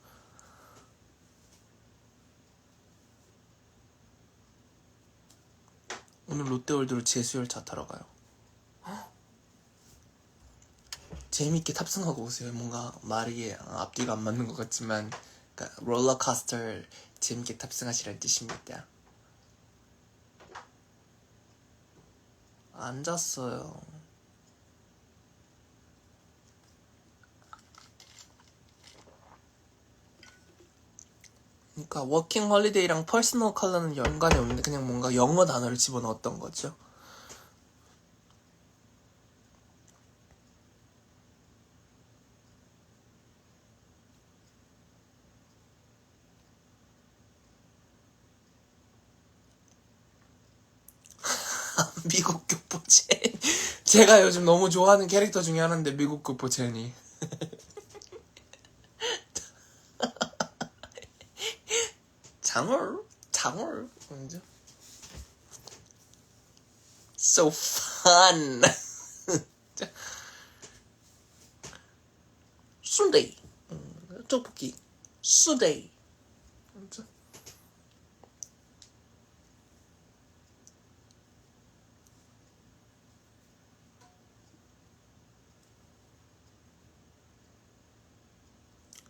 오늘 롯데월드로 제수열차 타러 가요. 재밌게 탑승하고 오세요. 뭔가 말이 앞뒤가 안 맞는 것 같지만 그러니까 롤러코스터 재밌게 탑승하시라는 뜻입니다. 안 잤어요. 그러니까 워킹 홀리데이랑 퍼스널 컬러는 연관이 없는데 그냥 뭔가 영어 단어를 집어넣었던 거죠. 미국 교포 제니. 제가 요즘 너무 좋아하는 캐릭터 중에 하나인데 미국 교포 제니. 장얼 뭐죠? So fun. Sunday. 떡볶이. Sunday.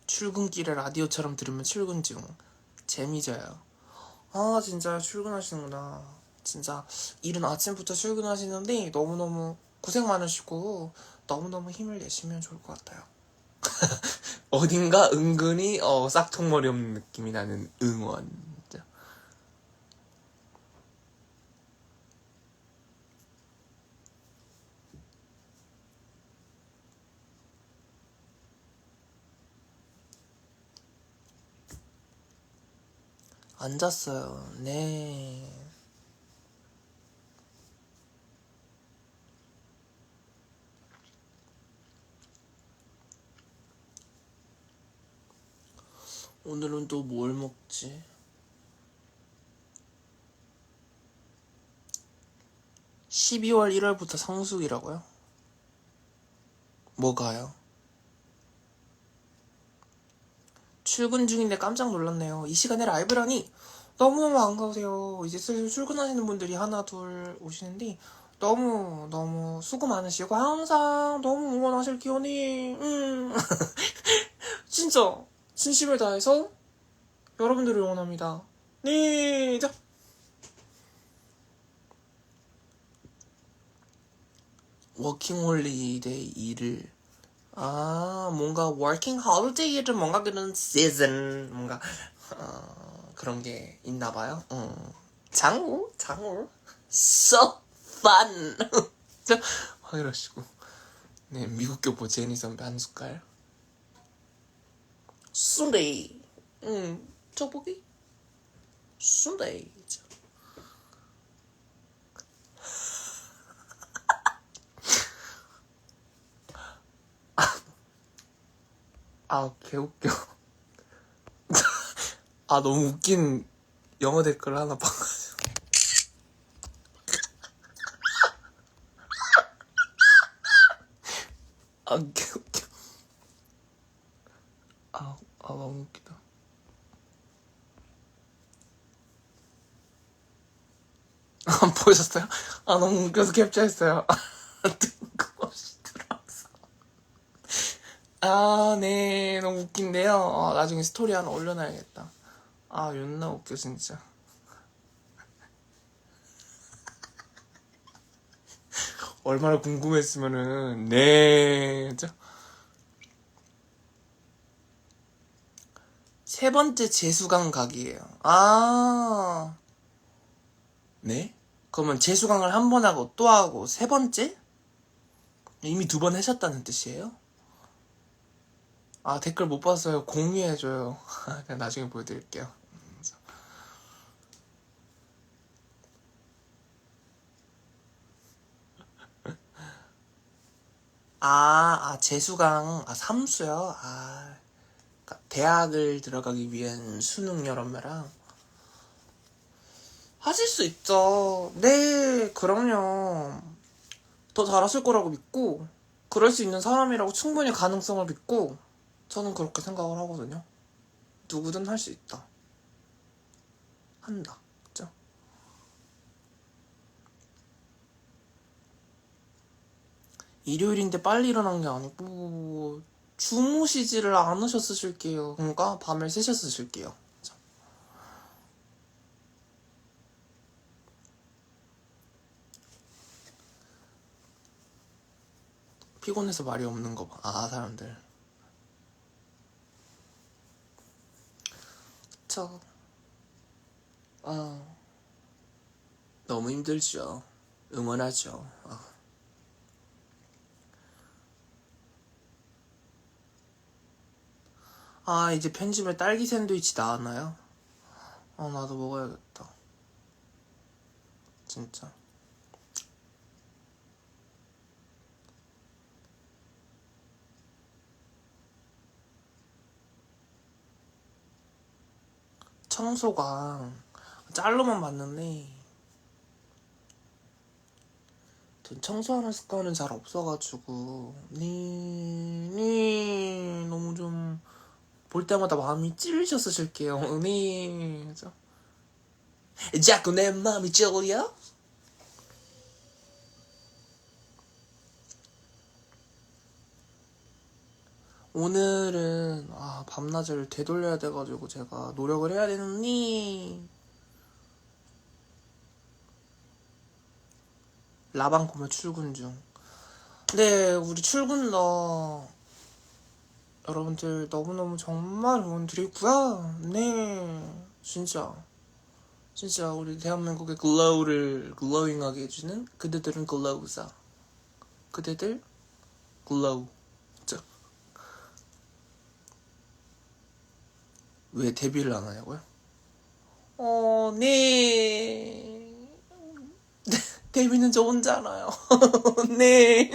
출근길에 라디오처럼 들으면 출근 중 재미져요. 아 진짜 출근하시는구나. 진짜 이른 아침부터 출근하시는데 너무너무 고생 많으시고 너무너무 힘을 내시면 좋을 것 같아요. 어딘가 은근히 싹퉁머리 없는 느낌이 나는 응원. 안 잤어요. 네. 오늘은 또 뭘 먹지? (12월 1월부터) 성수기라고요? 뭐가요? 출근 중인데 깜짝 놀랐네요. 이 시간에 라이브라니 너무너무 반가우세요. 이제 슬슬 출근하시는 분들이 하나 둘 오시는데 너무 수고 많으시고 항상 너무 응원하실게요. 네. 진짜 진심을 다해서 여러분들을 응원합니다. 네. 자. 워킹홀리데이 일을 뭔가 워킹 홀리데이를 뭔가 그런 시즌 뭔가 그런 게 있나 봐요. 장우 so fun. 이러시고 네 미국 교포 제니 선배 한 숟갈. Sunday. 떡볶이. Sunday. 개웃겨. 너무 웃긴 영어 댓글 하나 봐가지고. 웃겨. 너무 웃기다. 안 보셨어요? 너무 웃겨서 캡처했어요. 뜬금없이 들어와서. 네, 너무 웃긴데요. 나중에 스토리 하나 올려놔야겠다. 존나 웃겨, 진짜. 얼마나 궁금했으면은, 네, 진짜. 세 번째 재수강 각이에요. 네? 그러면 재수강을 한 번 하고 또 하고 세 번째? 이미 두 번 하셨다는 뜻이에요? 댓글 못 봤어요. 공유해줘요. 그냥 나중에 보여드릴게요. 재수강, 삼수요? 그러니까 대학을 들어가기 위한 수능 여름매랑 하실 수 있죠. 네, 그럼요. 더 잘하실 거라고 믿고, 그럴 수 있는 사람이라고 충분히 가능성을 믿고, 저는 그렇게 생각을 하거든요. 누구든 할 수 있다. 한다. 그죠? 일요일인데 빨리 일어난 게 아니고, 주무시지를 않으셨으실게요. 그러니까 밤을 새셨으실게요. 그죠? 피곤해서 말이 없는 거 봐. 사람들. 그쵸. 너무 힘들죠. 응원하죠. 이제 편집에 딸기 샌드위치 나왔나요? 나도 먹어야겠다. 진짜. 청소가 짤로만 봤는데 전 청소하는 습관은 잘 없어가지고 너무 좀 볼 때마다 마음이 찔리셨으실게요. 그죠? 자꾸 내 마음이 찔려? 오늘은 밤낮을 되돌려야 돼가지고 제가 노력을 해야 되는니 라방 보며 출근 중. 네, 우리 출근 여러분들 너무너무 정말 응원 드리고요. 네, 진짜 우리 대한민국의 글로우를 글로잉하게 해주는 그대들은 글로우사. 그대들 글로우. 진짜. 왜 데뷔를 안 하냐고요? 네. 데뷔는 저 혼자 알아요. 네.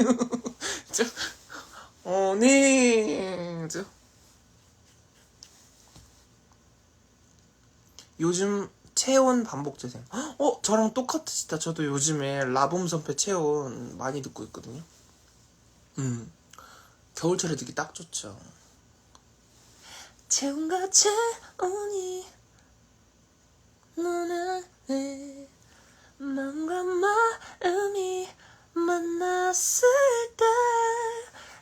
네. 요즘 체온 반복 재생. 저랑 똑같으시다. 저도 요즘에 라붐 선배 체온 많이 듣고 있거든요. 겨울철에 듣기 딱 좋죠. 체온과 체온이 너는 내 마음과 마음이 만났을 때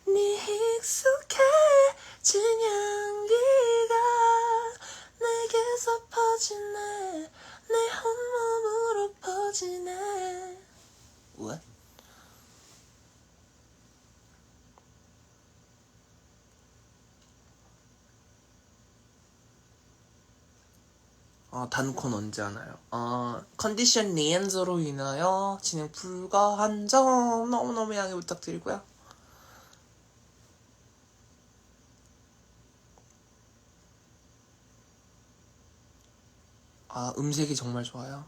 네 익숙해진 향기가 내게서 퍼지네. 내 온몸으로 퍼지네. What? 단콘 언제 하나요? 컨디션 리엔저로 인하여 진행 불가한 점 너무너무 양해 부탁드리고요. 음색이 정말 좋아요.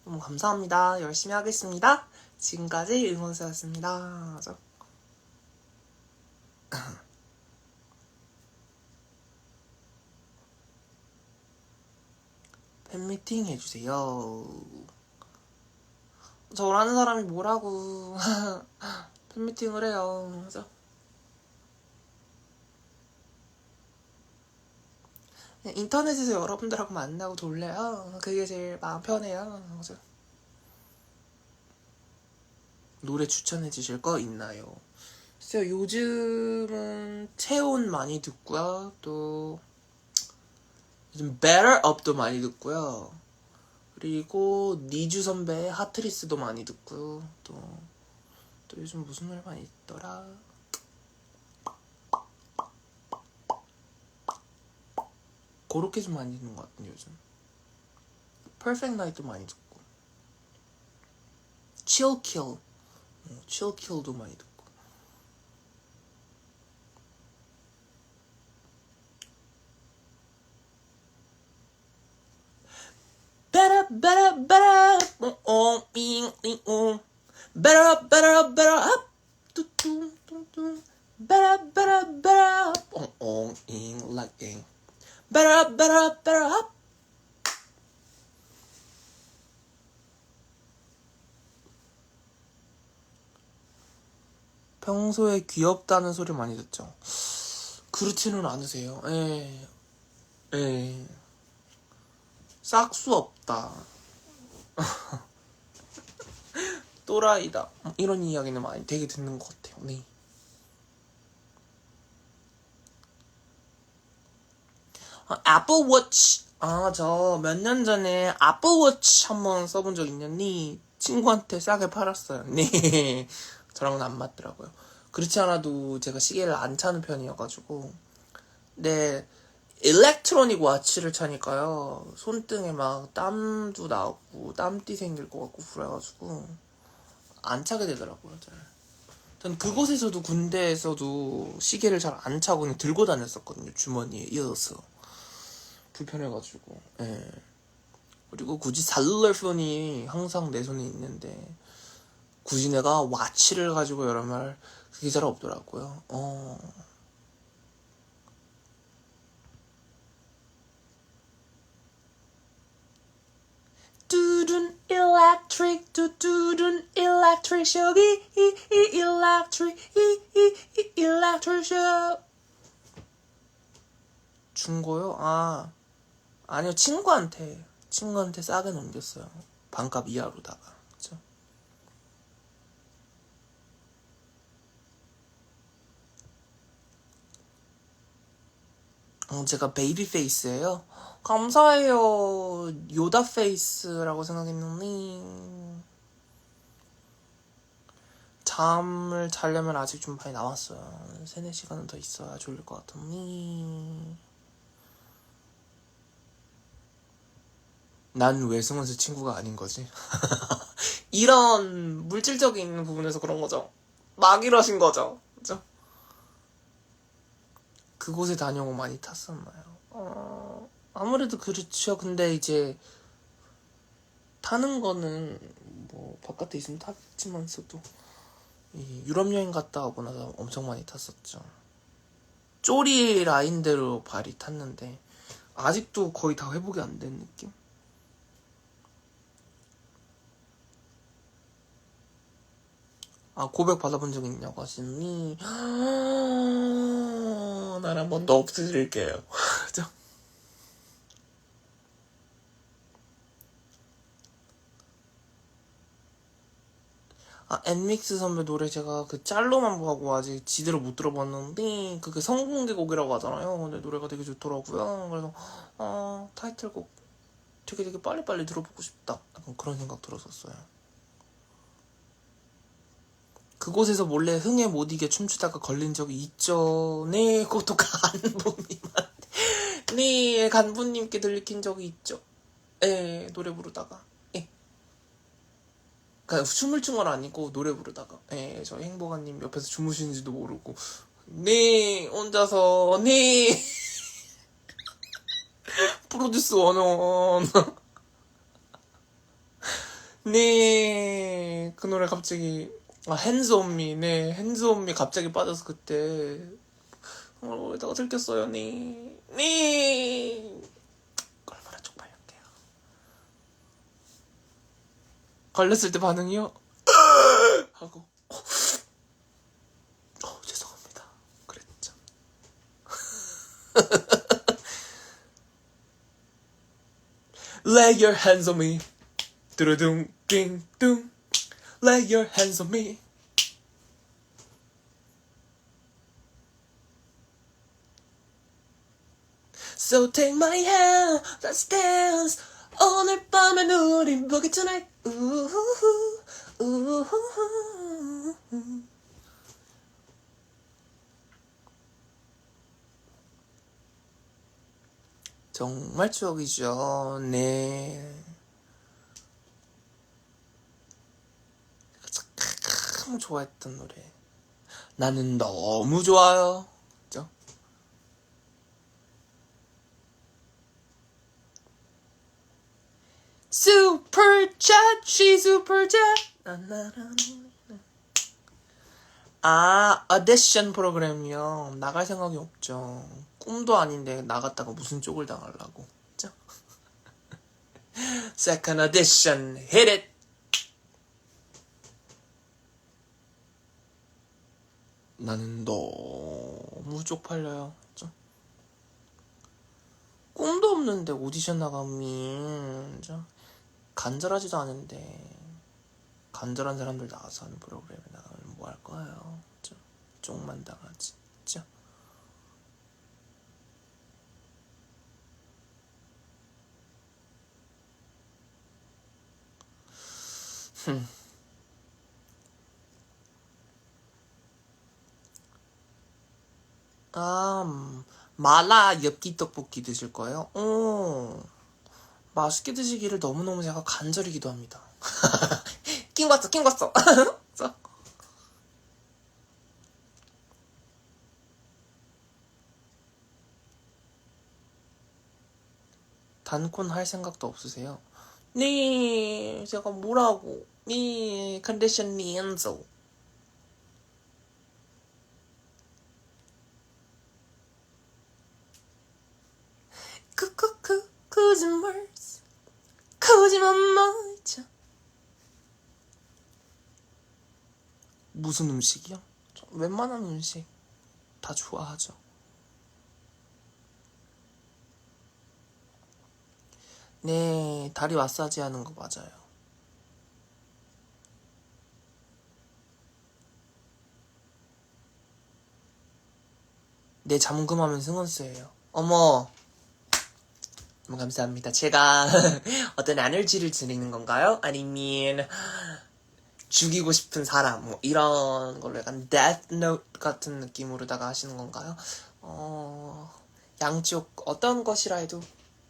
너무 감사합니다. 열심히 하겠습니다. 지금까지 응원사였습니다. 팬미팅 해주세요. 저를 아는 사람이 뭐라고 팬미팅을 해요. 그죠? 그냥 인터넷에서 여러분들하고 만나고 놀래요. 그게 제일 마음 편해요. 그죠? 노래 추천해 주실 거 있나요? 글쎄요, 요즘은 채온 많이 듣고요. 또 요즘 Better Up도 많이 듣고요. 그리고 니주 선배의 하트리스도 많이 듣고요. 또 요즘 무슨 노래 많이 있더라? 그렇게 좀 많이 듣는 것 같은데 요즘. Perfect Night도 많이 듣고, Chill Kill, Chill Kill도 많이 듣고. Better, better, better, better, better, better up, better, better, better up, like better, better, better up. 평소에 귀엽다는 소리 많이 듣죠? 그렇지는 않으세요. 예, 예. 싹수 없다. 또라이다. 이런 이야기는 많이 되게 듣는 것 같아요. 네. 애플워치. 저 몇 년 전에 애플워치 한번 써본 적 있는데 친구한테 싸게 팔았어요. 네. 저랑은 안 맞더라고요. 그렇지 않아도 제가 시계를 안 차는 편이어가지고. 네. 일렉트로닉 와치를 차니까요. 손등에 막 땀도 나고 땀띠 생길 것 같고 그래가지고 안 차게 되더라고요. 잘. 전 그곳에서도 군대에서도 시계를 잘 안 차고 그냥 들고 다녔었거든요. 주머니에 이어서. 불편해가지고. 예. 그리고 굳이 셀룰러폰이 항상 내 손에 있는데 굳이 내가 와치를 가지고 여러 말 그게 잘 없더라고요. 뚜둔 electric 뚜둔 electric shock electric electric shock. 준 거요? 아니요, 친구한테 싸게 넘겼어요. 반값 이하로다가. 그쵸? 제가 베이비 페이스예요. 감사해요. 요다 페이스라고 생각했는데 잠을 자려면 아직 좀 많이 남았어요. 3-4시간은 더 있어야 졸릴 것 같으니. 난 왜 승원수 친구가 아닌 거지? 이런 물질적인 부분에서 그런 거죠. 막 이러신 거죠. 그죠? 그곳에 다녀오고 많이 탔었나요? 아무래도 그렇죠. 근데 이제 타는 거는 뭐 바깥에 있으면 타겠지만서도 유럽 여행 갔다 오고 나서 엄청 많이 탔었죠. 쪼리 라인대로 발이 탔는데 아직도 거의 다 회복이 안 된 느낌? 고백 받아본 적 있냐고 하시니 난 한 번 더 없애드릴게요. 그죠? 엔믹스 선배 노래 제가 그 짤로만 보고 아직 지대로 못 들어봤는데 그게 성공개곡이라고 하잖아요. 근데 노래가 되게 좋더라고요. 그래서 타이틀곡 되게 빨리빨리 들어보고 싶다. 약간 그런 생각 들었었어요. 그곳에서 몰래 흥에 못 이겨 춤추다가 걸린 적이 있죠. 네, 그것도 간부님한테. 네, 간부님께 들킨 적이 있죠. 예, 노래 부르다가. 예. 그러니까 춤을 춘 건 아니고 노래 부르다가. 예, 저 행복한님 옆에서 주무시는지도 모르고. 네, 혼자서, 네. 프로듀스 원원. 네, 그 노래 갑자기. 핸즈 온미, 네, 핸즈 온미 갑자기 빠져서 그때 여기다가 들켰어요. 네. 얼마나 쪽팔렸게요. 걸렸을 때 반응이요? 하고 죄송합니다. 그랬죠. Lay your hands on me. 뚜루둥 띵뚱. Lay your hands on me. So take my hand, let's dance. 오늘 밤엔 우린 boogie tonight. 정말 추억이죠. 네. 참 좋아했던 노래. 나는 너무 좋아요. 그죠? 슈퍼챗, she 슈퍼챗. 아, 어디션 프로그램이요. 나갈 생각이 없죠. 꿈도 아닌데 나갔다가 무슨 쪽을 당하려고. 그죠? Second audition, hit it. 나는 너무 쪽팔려요. 그죠? 꿈도 없는데 오디션 나가면 그죠? 간절하지도 않은데 간절한 사람들 나와서 하는 프로그램에 나가면 뭐 할 거예요. 그죠? 쪽만 당하지. 그죠? 마라 엽기 떡볶이 드실 거예요? 맛있게 드시기를 너무너무 제가 간절히 기도합니다. 낑겼어. 단콘 할 생각도 없으세요? 네, 제가 뭐라고? 네, 컨디션이 엔조. 거짓말 말자. 무슨 음식이요? 웬만한 음식 다 좋아하죠. 네, 다리 마사지 하는 거 맞아요. 네, 잠금하면 승원스예요. 어머, 너무 감사합니다. 제가 어떤 에너지를 드리는 건가요? 아니면 죽이고 싶은 사람 뭐 이런 걸로 약간 death note 같은 느낌으로다가 하시는 건가요? 양쪽 어떤 것이라 해도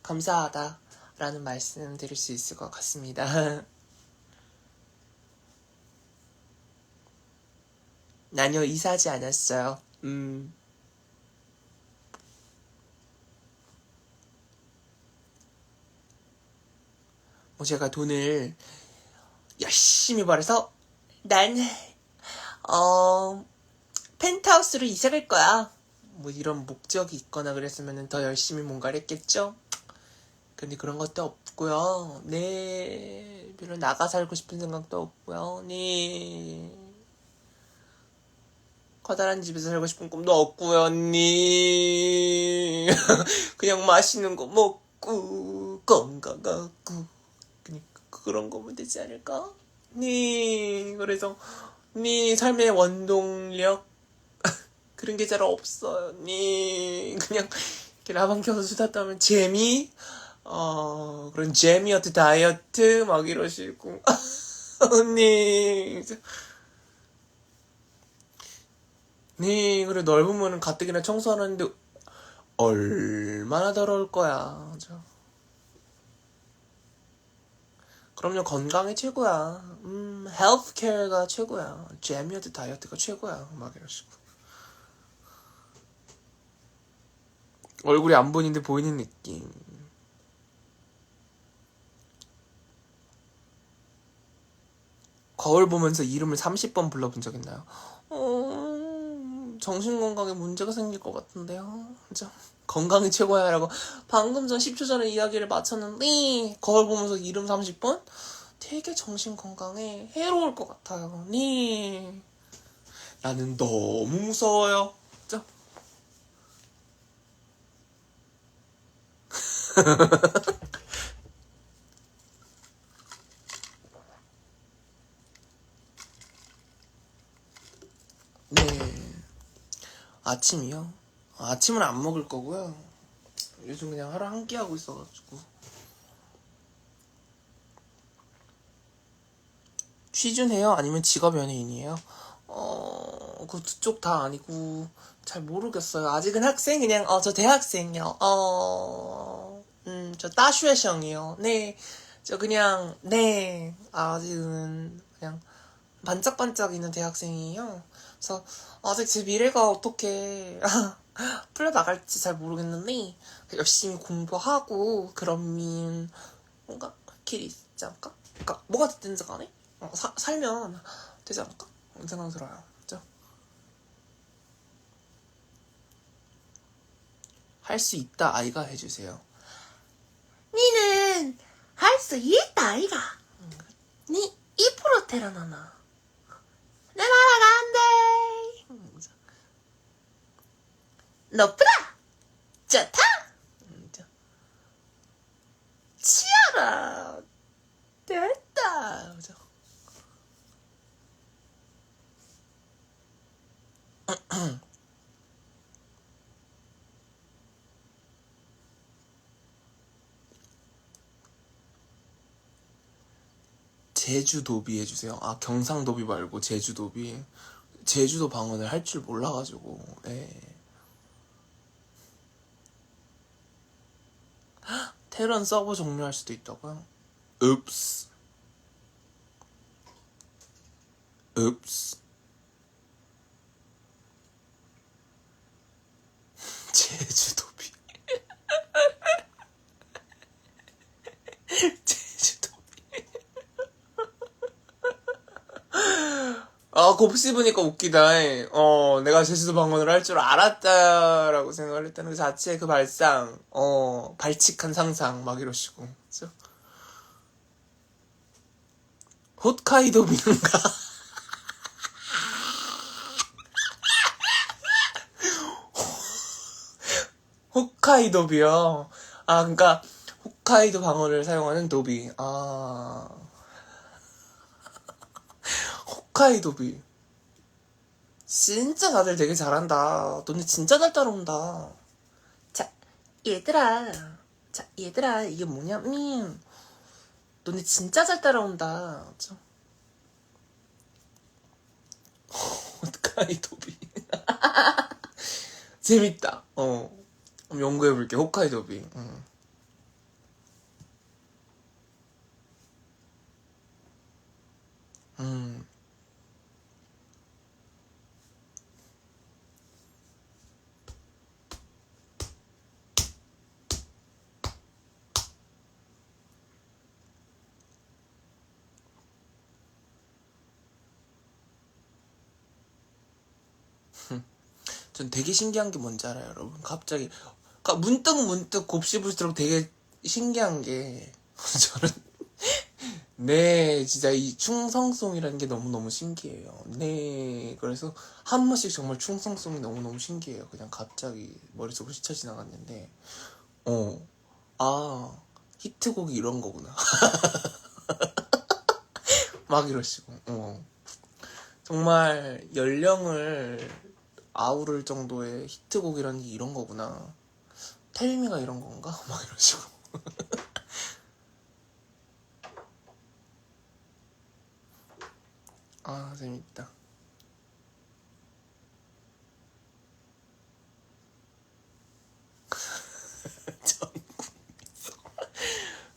감사하다라는 말씀 드릴 수 있을 것 같습니다. 아니요, 이사하지 않았어요. 뭐 제가 돈을 열심히 벌어서 난 펜트하우스로 이사 갈 거야. 뭐 이런 목적이 있거나 그랬으면 더 열심히 뭔가를 했겠죠? 근데 그런 것도 없고요. 네, 별로 나가 살고 싶은 생각도 없고요. 네, 커다란 집에서 살고 싶은 꿈도 없고요. 네, 그냥 맛있는 거 먹고 건강하고 그냥 그런 거면 되지 않을까? 네, 그래서 네 삶의 원동력 그런 게 잘 없어요. 네, 그냥 이렇게 라방 켜서 수다 떠면 재미 그런 재미어트 다이어트 막 이러시고 네, 네, 그래 넓은 문은 가뜩이나 청소하는데 얼마나 더러울 거야. 그죠? 그럼요, 건강이 최고야. 헬스케어가 최고야. 재미어트 다이어트가 최고야. 막 이러시고. 얼굴이 안 보이는데 보이는 느낌. 거울 보면서 이름을 30번 불러본 적 있나요? 정신건강에 문제가 생길 것 같은데요. 그죠? 건강이 최고야 라고 방금 전 10초 전에 이야기를 마쳤는데 거울 보면서 이름 30번? 되게 정신건강에 해로울 것 같아요. 네. 나는 너무 무서워요. 그죠? 아침이요? 아침은 안 먹을 거고요. 요즘 그냥 하루 한 끼 하고 있어가지고. 취준해요? 아니면 직업 연예인이에요? 그 두 쪽 다 아니고 잘 모르겠어요. 아직은 학생 그냥 저 대학생이요. 저 다슈에성이요. 네, 저 그냥 네 아직은 그냥 반짝반짝 있는 대학생이에요. 그래서 아직 제 미래가 어떻게 풀려나갈지 잘 모르겠는데 열심히 공부하고 그러면 뭔가 길이 있지 않을까? 그러니까 뭐가 됐든지 간에 살면 되지 않을까? 그런 생각 들어요. 그죠? 할 수 있다 아이가 해주세요. 니는 할 수 있다 아이가. 니 2% 태어나나. 내 나라가 안 돼. 높다. 좋다. 치아라. 됐다. 그죠? 제주도비 해주세요. 아, 경상도비 말고 제주도비. 제주도 방언을 할 줄 몰라가지고. 네. 테런 서버 종료할 수도 있다고요? 읍스. 읍스. 제주도비. 제주도비. 아, 곱씹으니까 웃기다. 내가 제주도 방언을 할 줄 알았다라고 생각을 했다는 그 자체의 그 발상, 발칙한 상상, 막 이러시고. 그죠? 홋카이도 비는가? 홋카이도비요. 아, 그니까, 홋카이도 방언을 사용하는 도비. 아, 홋카이도비. 진짜 다들 되게 잘한다. 너네 진짜 잘 따라온다. 자, 얘들아. 자, 얘들아, 이게 뭐냐면, 너네 진짜 잘 따라온다. 그쵸? 홋카이도비. 재밌다. 연구해볼게. 홋카이도비. 음. 전 되게 신기한 게 뭔지 알아요, 여러분? 갑자기 그러니까 문득 곱씹을수록 되게 신기한 게 저는 네 진짜 이 충성송이라는 게 너무너무 신기해요. 네 그래서 한 번씩 정말 충성송이 너무너무 신기해요. 그냥 갑자기 머릿속으로 스쳐 지나갔는데 아 히트곡이 이런 거구나. 막 이러시고 정말 연령을 아우를 정도의 히트곡이라는 게 이런 거구나. 텔미가 이런 건가? 막 이러시고. 아, 재밌다.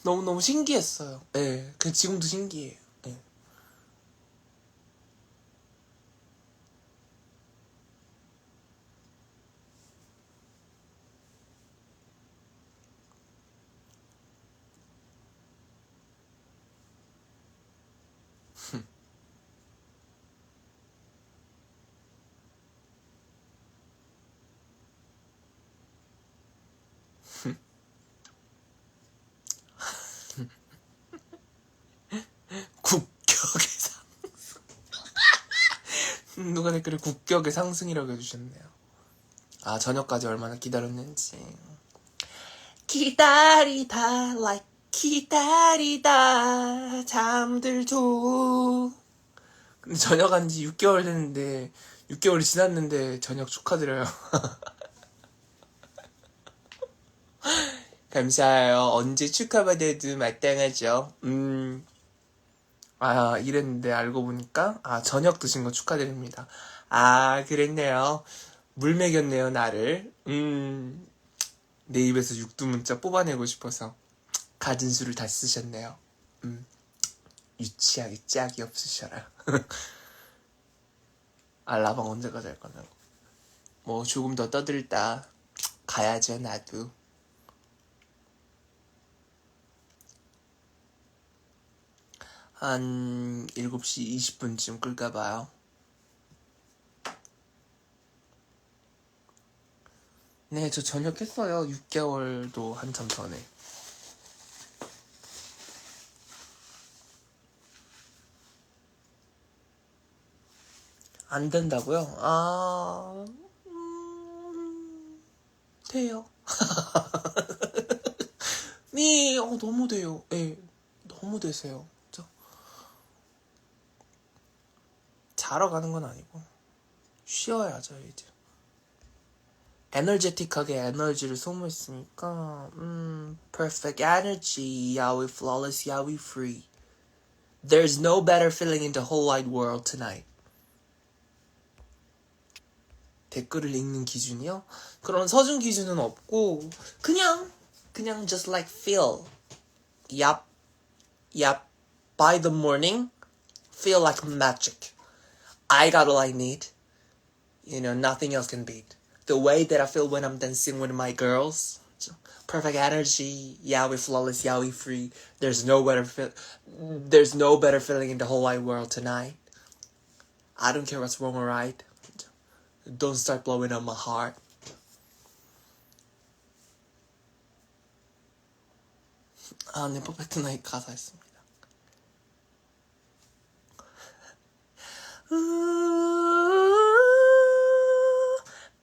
너무너무 신기했어요. 네, 그 지금도 신기해요. 네. 국격의 상승. 누가 댓글에 국격의 상승이라고 해주셨네요. 아, 저녁까지 얼마나 기다렸는지. 기다리다, like, 기다리다, 잠들죠. 근데 저녁 한 지 6개월 됐는데, 6개월이 지났는데 저녁 축하드려요. 감사해요. 언제 축하받아도 마땅하죠. 이랬는데 알고 보니까 저녁 드신 거 축하드립니다. 그랬네요. 물 먹였네요, 나를. 내 입에서 육두문자 뽑아내고 싶어서 가진 수를 다 쓰셨네요. 유치하게 짝이 없으셔라. 라방 언제까지 할 거냐고. 뭐 조금 더 떠들다 가야죠, 나도. 한 7시 20분쯤 끌까봐요. 네, 저 전역했어요. 6개월도 한참 전에. 안 된다고요? 돼요. 네, 너무 돼요. 네, 너무 되세요. 자러 가는 건 아니고 쉬어야죠 이제. 에너제틱하게 에너지를 소모했으니까 perfect energy, yeah we flawless, yeah we free. There's no better feeling in the whole wide world tonight. 댓글을 읽는 기준이요? 그런 서준 기준은 없고 그냥 just like feel. Yup. By the morning, feel like magic. I got all I need. Nothing else can beat. The way that I feel when I'm dancing with my girls. Perfect energy. Yeah, we flawless. Yeah, we free. There's no better feeling in the whole wide world tonight. I don't care what's wrong or right. Don't start blowing up my heart. 네, 퍼펙트 나잇 가사였습니다.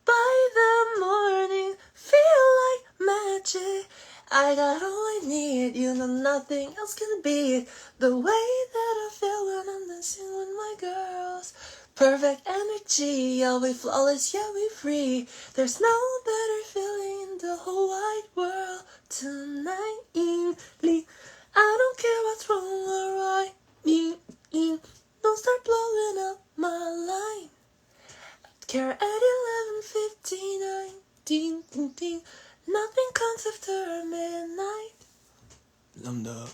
By the morning, feel like magic. I got all I need, nothing else can beat the way that I feel when I'm dancing with my girls. Perfect energy, yeah we flawless, yeah we free. There's no better feeling in the whole wide world tonight. I don't care what's wrong or right. Don't start blowing up my line. Care at 11:59. Ding, ding, ding. Nothing comes after midnight. 감사합니다.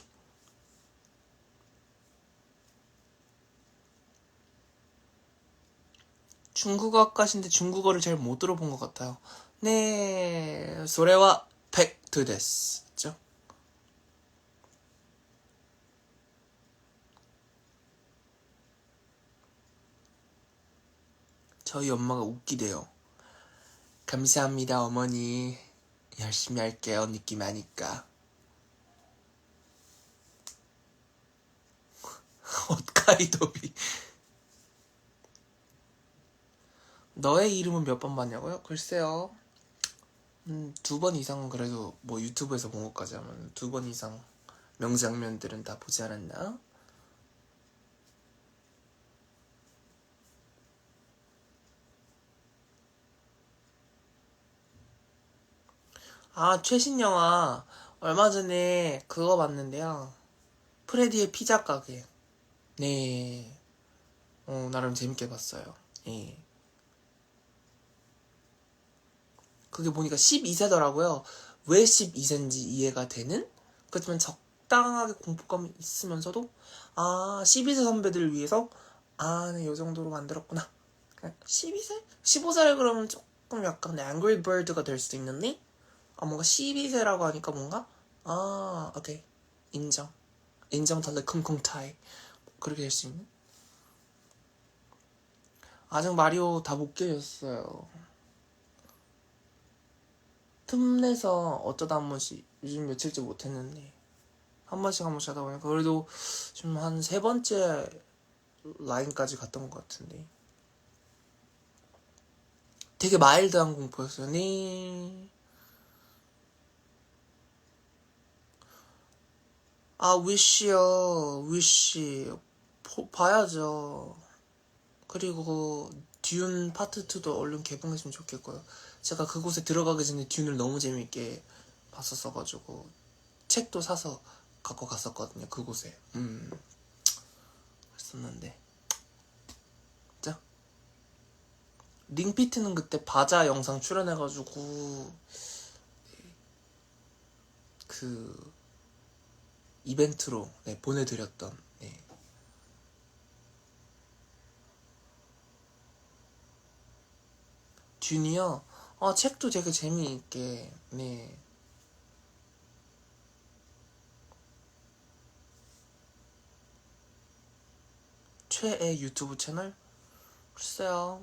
중국어 학과신데 중국어를 잘 못 들어본 것 같아요. 네, 소레와 팩트 데스. 죠? 저희 엄마가 웃기대요. 감사합니다, 어머니. 열심히 할게요, 느낌 아니까. 헛가이도비. 너의 이름은 몇 번 봤냐고요? 글쎄요. 2번 이상은 그래도 뭐 유튜브에서 본 것까지 하면 2번 이상 명장면들은 다 보지 않았나? 최신 영화 얼마 전에 그거 봤는데요. 프레디의 피자 가게. 네. 나름 재밌게 봤어요. 예. 그게 보니까 12세더라고요. 왜 12세인지 이해가 되는? 그렇지만 적당하게 공포감이 있으면서도 12세 선배들을 위해서 네, 요 정도로 만들었구나. 12세? 15세를 그러면 조금 약간 앵그리 버드가 될 수도 있는데 뭔가 12세라고 하니까 뭔가 오케이. 인정 달래 쿵쿵타이 그렇게 될 수 있는? 아직 마리오 다 못 깨졌어요. 틈내서 어쩌다 한 번씩 요즘 며칠째 못했는데 한 번씩 하다 보니까 그래도 지금 한 3번째 라인까지 갔던 것 같은데 되게 마일드한 공포였어요. 네. 위시요. 위시 봐야죠. 그리고 듄 파트 2도 얼른 개봉했으면 좋겠고요. 제가 그곳에 들어가기 전에 듄을 너무 재밌게 봤었어가지고 책도 사서 갖고 갔었거든요. 그곳에 했었는데. 자, 링피트는 그때 바자 영상 출연해가지고 그 이벤트로 보내드렸던. 듄이요. 책도 되게 재미있게. 최애 유튜브 채널? 글쎄요.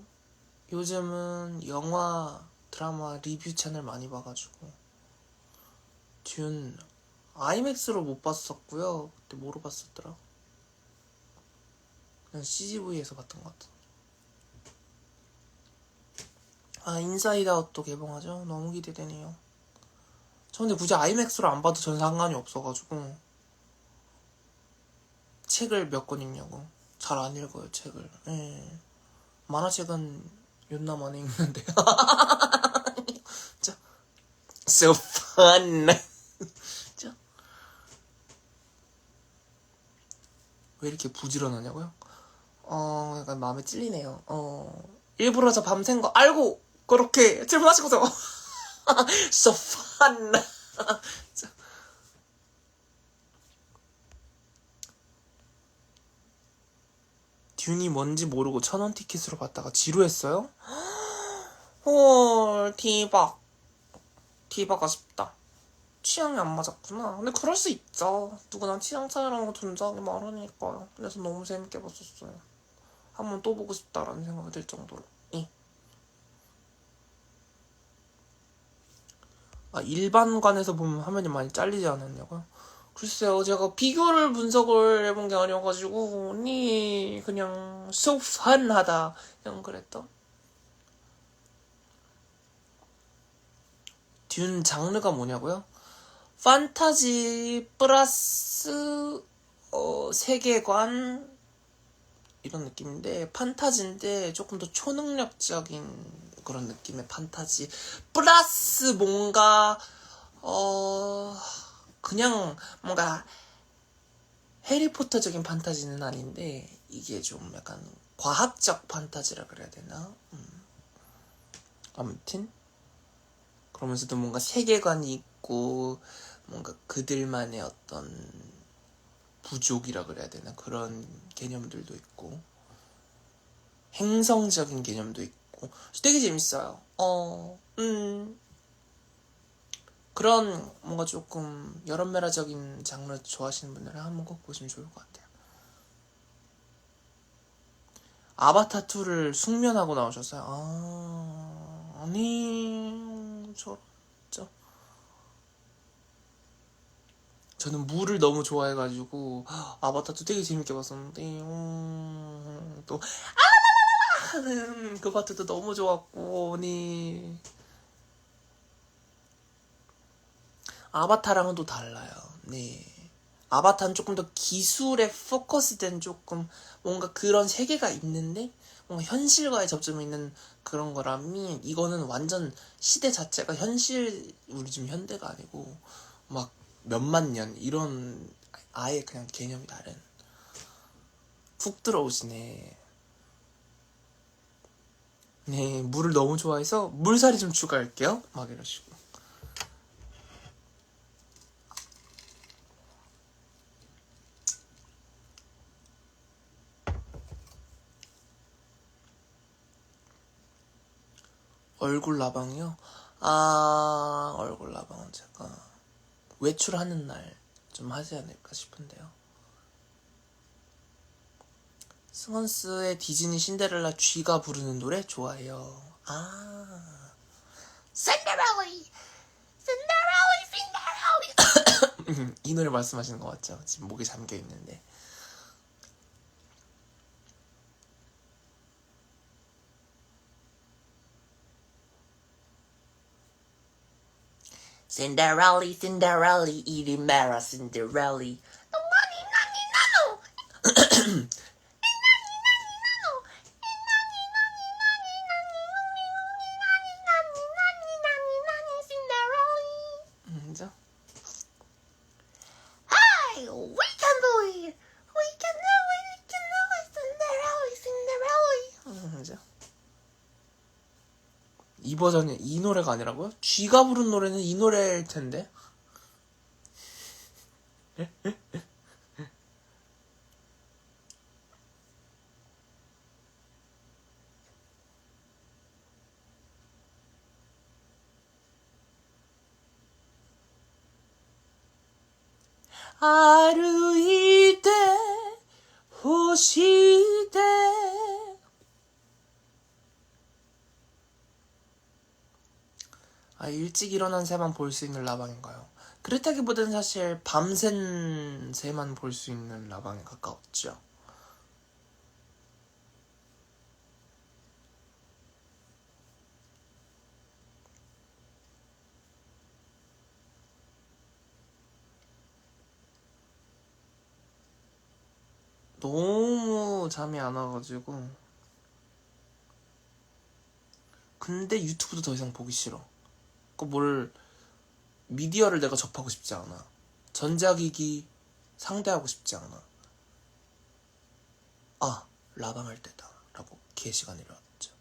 요즘은 영화, 드라마 리뷰 채널 많이 봐가지고. 듄 아이맥스로 못 봤었고요. 그때 뭐로 봤었더라? 그냥 CGV에서 봤던 것 같아. 인사이드 아웃도 개봉하죠? 너무 기대되네요. 저 근데 굳이 아이맥스로 안 봐도 전 상관이 없어가지고. 책을 몇 권 읽냐고. 잘 안 읽어요, 책을. 만화책은 존나 많이 읽는데. 진짜. So fun. 진짜. 왜 이렇게 부지런하냐고요? 약간 마음에 찔리네요. 일부러 저 밤샌 거 알고 그렇게 질문하시고서. So fun. 듄이 뭔지 모르고 1,000원 티켓으로 봤다가 지루했어요? 헐, 디박 아쉽다. 취향이 안 맞았구나. 근데 그럴 수 있죠. 누구나 취향 차이라는 거 존재하기 마련이니까요. 그래서 너무 재밌게 봤었어요. 한번 또 보고 싶다라는 생각이 들 정도로. 일반관에서 보면 화면이 많이 잘리지 않았냐고요? 글쎄요, 제가 비교를 분석을 해본 게 아니어가지고 그냥 so fun하다 그냥 그랬던. 듄 장르가 뭐냐고요? 판타지 플러스 세계관 이런 느낌인데, 판타지인데 조금 더 초능력적인 그런 느낌의 판타지 플러스 뭔가 그냥 뭔가 해리포터적인 판타지는 아닌데 이게 좀 약간 과학적 판타지라 그래야 되나? 아무튼 그러면서도 뭔가 세계관이 있고 뭔가 그들만의 어떤 부족이라 그래야 되나? 그런 개념들도 있고 행성적인 개념도 있고 되게 재밌어요. 그런 뭔가 조금 여름메라적인 장르 좋아하시는 분들은 한번 꼭 보시면 좋을 것 같아요. 아바타 2를 숙면하고 나오셨어요? 아니 저는 물을 너무 좋아해가지고 아바타 2 되게 재밌게 봤었는데 또 하는 그 파트도 너무 좋았고 아바타랑은 또 달라요. 아바타는 조금 더 기술에 포커스된 조금 뭔가 그런 세계가 있는데 뭔가 현실과의 접점이 있는 그런 거라면 이거는 완전 시대 자체가 현실, 우리 지금 현대가 아니고 막 몇만 년 이런 아예 그냥 개념이 다른. 훅 들어오시네. 물을 너무 좋아해서 물살이 좀 추가할게요. 막 이러시고. 얼굴 라방이요? 얼굴 라방은 제가 외출하는 날 좀 하지 않을까 싶은데요. 승원스의 디즈니 신데렐라 쥐가 부르는 노래 좋아해요. 신데렐라 이 노래 말씀하시는 거 맞죠? 지금 목에 잠겨 있는데. 신데렐라 이리 마라 신데렐라 버전이 이 노래가 아니라고요? 쥐가 부른 노래는 이 노래일 텐데.歩いて干して 일찍 일어난 새만 볼 수 있는 라방인가요? 그렇다기보다는 사실 밤샌 새만 볼 수 있는 라방에 가까웠죠. 너무 잠이 안 와가지고. 근데 유튜브도 더 이상 보기 싫어. 미디어를 내가 접하고 싶지 않아. 전자기기 상대하고 싶지 않아. 라방 할 때다 라고 기회시간이 일어났죠.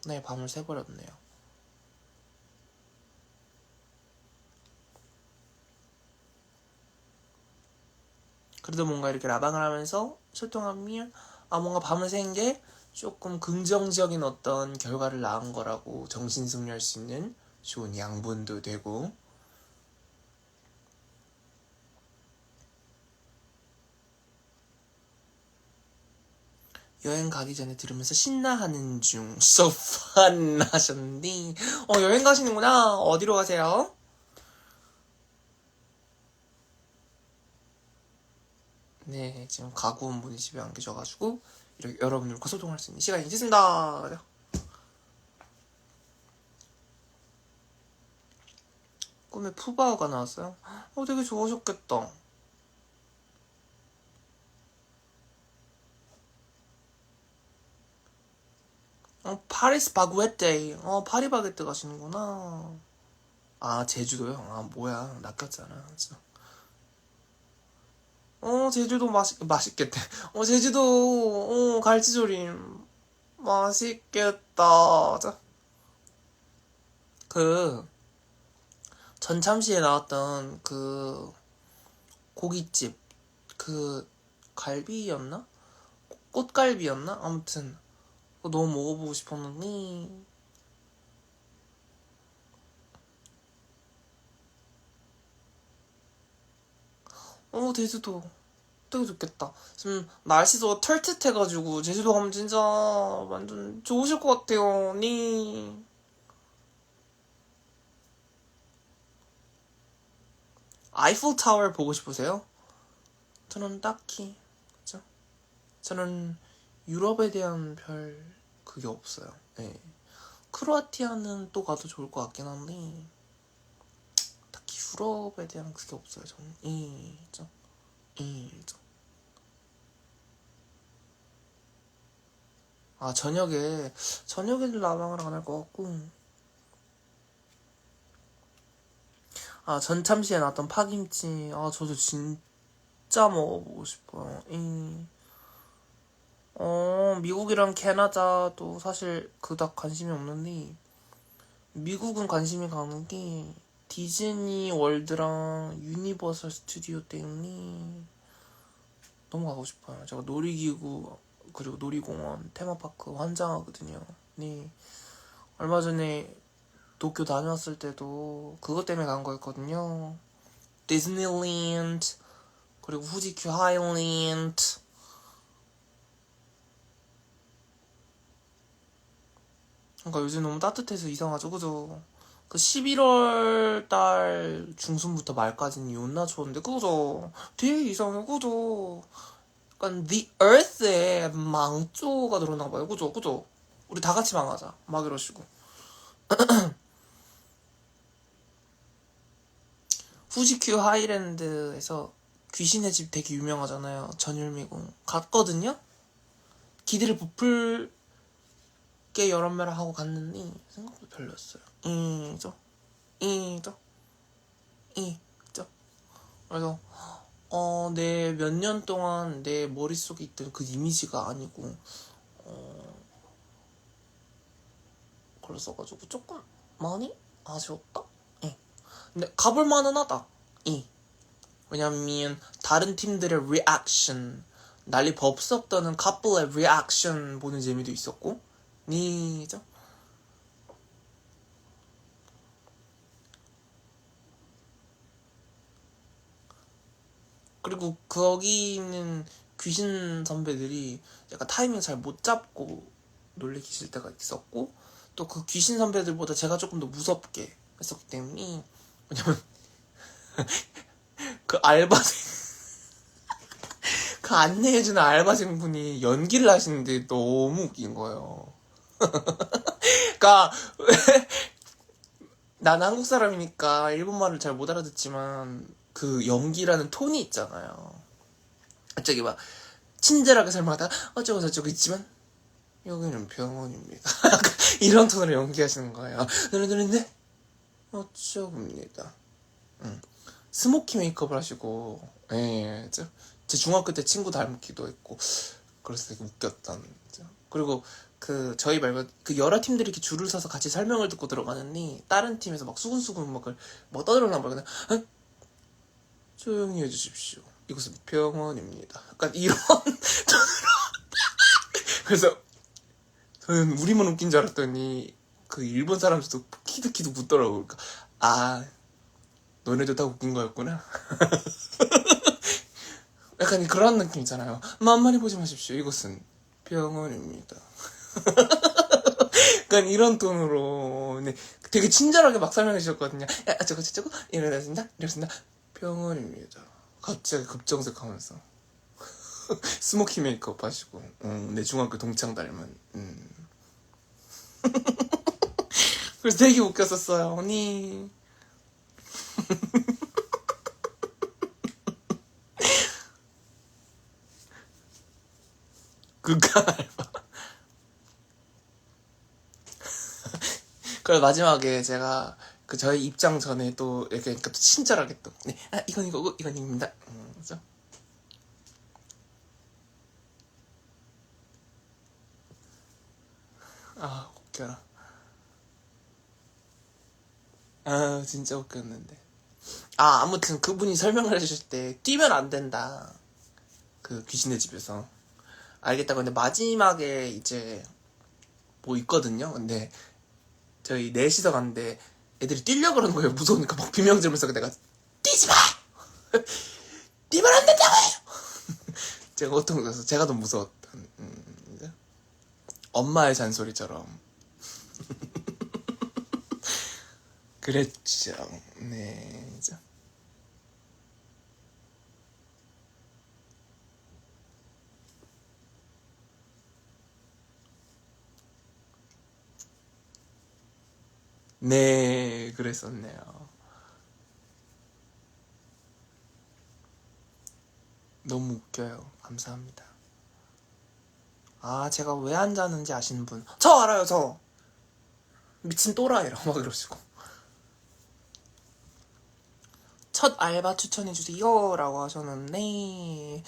네, 밤을 새버렸네요. 그래도 뭔가 이렇게 라방을 하면서 소통하면 뭔가 밤을 샌 게 조금 긍정적인 어떤 결과를 낳은 거라고 정신승리할 수 있는 좋은 양분도 되고. 여행 가기 전에 들으면서 신나하는 중. So fun 하셨는데 여행 가시는구나. 어디로 가세요? 네, 지금 가구 온 분이 집에 안 계셔가지고 이렇게 여러분들과 소통할 수 있는 시간이 됐습니다. 꿈에 푸바오가 나왔어요? 되게 좋아하셨겠다. 파리스 바구에떼. 파리바게뜨 가시는구나. 제주도요? 뭐야, 낚였잖아. 제주도 맛있겠대. 제주도, 갈치조림. 맛있겠다. 자. 전참시에 나왔던 고깃집. 갈비였나? 꽃갈비였나? 아무튼. 그거 너무 먹어보고 싶었는데. 제주도 되게 좋겠다. 지금 날씨도 털뜻해가지고 제주도 가면 진짜 완전 좋으실 것 같아요. 네. 아이플 타워 보고 싶으세요? 저는 딱히, 그죠? 저는 유럽에 대한 별 그게 없어요. 네. 크로아티아는 또 가도 좋을 것 같긴 한데 딱히 유럽에 대한 그게 없어요. 저는 그죠? 그죠? 저녁에는 라방을 안 할 것 같고. 전참시에 나왔던 파김치. 저도 진짜 먹어보고 싶어요. 미국이랑 캐나다도 사실 그닥 관심이 없는데, 미국은 관심이 가는 게 디즈니 월드랑 유니버설 스튜디오 때문에 너무 가고 싶어요. 제가 놀이기구 그리고 놀이공원, 테마파크 환장하거든요. 네. 얼마 전에 도쿄 다녀왔을 때도 그것 때문에 간 거였거든요. 디즈니랜드 그리고 후지큐 하이랜드. 그러니까 요즘 너무 따뜻해서 이상하죠, 그죠? 11월 달 중순부터 말까지는 존나 추웠는데, 그죠? 되게 이상해, 그죠? 약간 The Earth에 망조가 들어나봐요, 그죠? 그죠? 우리 다 같이 망하자, 막 이러시고. 후지큐 하이랜드에서 귀신의 집 되게 유명하잖아요. 전율미궁 갔거든요. 기대를 부풀 게 여러 매를 하고 갔는데 생각보다 별로였어요. 죠 그래서 내 몇 년 동안 내 머릿속에 있던 그 이미지가 아니고 그랬어가지고 조금 많이 아쉬웠다. 예. 근데 가볼만은 하다. 예. 왜냐면 다른 팀들의 리액션, 난리 법석 떠는 커플의 리액션 보는 재미도 있었고, 니죠? 그리고 거기 있는 귀신 선배들이 약간 타이밍 잘 못 잡고 놀래키실 때가 있었고, 또 그 귀신 선배들보다 제가 조금 더 무섭게 했었기 때문에, 왜냐면 그 알바생 그 안내해주는 알바생 분이 연기를 하시는데 너무 웃긴 거예요. 그니까 난 한국 사람이니까 일본말을 잘 못 알아듣지만 그 연기라는 톤이 있잖아요. 갑자기 막 친절하게 설명하다가 어쩌고 저쩌고 있지만 여기는 병원입니다. 이런 톤으로 연기하시는 거예요. 노래노래인데 어쩌고입니다. 스모키 메이크업을 하시고, 예, 제 중학교 때 친구 닮기도 했고, 그래서 되게 웃겼던. 그리고 저희 말고 그 여러 팀들이 이렇게 줄을 서서 같이 설명을 듣고 들어가느니 다른 팀에서 막 수근수근 막 떠들어나 버리거나, 조용히 해주십시오. 이곳은 병원입니다. 약간 이런 톤으로. 그래서 저는 우리만 웃긴 줄 알았더니 그 일본 사람들도 키득키득 웃더라고. 그러니까 너네도 다 웃긴 거였구나. 약간 그런 느낌 있잖아요. 만만히 보지 마십시오. 이곳은 병원입니다. 약간 이런 톤으로 되게 친절하게 막 설명해 주셨거든요. 야, 저거 이러습니다. 병원입니다. 갑자기 급정색하면서 스모키 메이크업 하시고, 내 중학교 동창 닮은. 그래서 되게 웃겼었어요. 언니. 극강 알바. 그래서 마지막에 제가 저희 입장 전에 또 이렇게 또 친절하게 또, 네, 이건 이거고 이건 입니다. 그죠? 웃겨라. 진짜 웃겼는데. 아무튼 그분이 설명을 해주실 때 뛰면 안 된다. 그 귀신의 집에서. 알겠다. 근데 마지막에 이제 뭐 있거든요. 근데 저희 넷이서 갔는데 애들이 뛰려고 그러는 거예요. 무서우니까 막 비명 지르면서 내가 뛰지 마! 뛰면 안 된다고 해요! 제가 어떤 제가 더 무서웠던 엄마의 잔소리처럼. 그랬죠. 네. 네, 그랬었네요. 너무 웃겨요. 감사합니다. 제가 왜 안 자는지 아시는 분? 저 알아요, 저! 미친 또라이라고 막 이러시고. 첫 알바 추천해주세요 라고 하셨는데,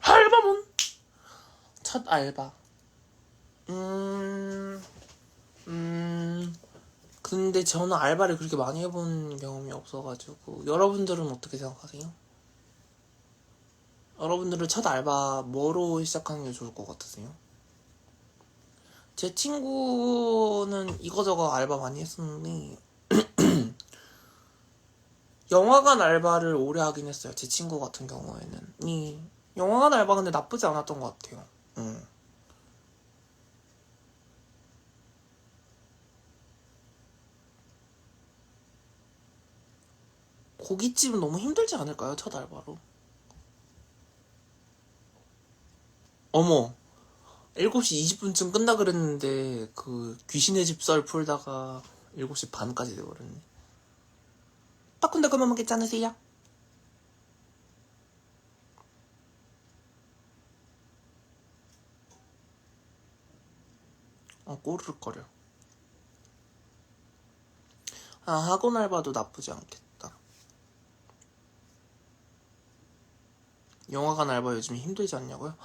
알바몬! 첫 알바. 근데 저는 알바를 그렇게 많이 해본 경험이 없어가지고, 여러분들은 어떻게 생각하세요? 여러분들은 첫 알바 뭐로 시작하는 게 좋을 것 같으세요? 제 친구는 이거저거 알바 많이 했었는데 영화관 알바를 오래 하긴 했어요. 제 친구 같은 경우에는. 영화관 알바 근데 나쁘지 않았던 것 같아요. 고깃집은 너무 힘들지 않을까요? 첫 알바로. 어머, 7시 20분쯤 끝나 그랬는데 그 귀신의 집 썰 풀다가 7시 반까지 돼버렸네. 따끈따끈한 먹겠지 않으세요? 꼬르륵거려. 학원 알바도 나쁘지 않겠다. 영화관 알바 요즘 힘들지 않냐고요?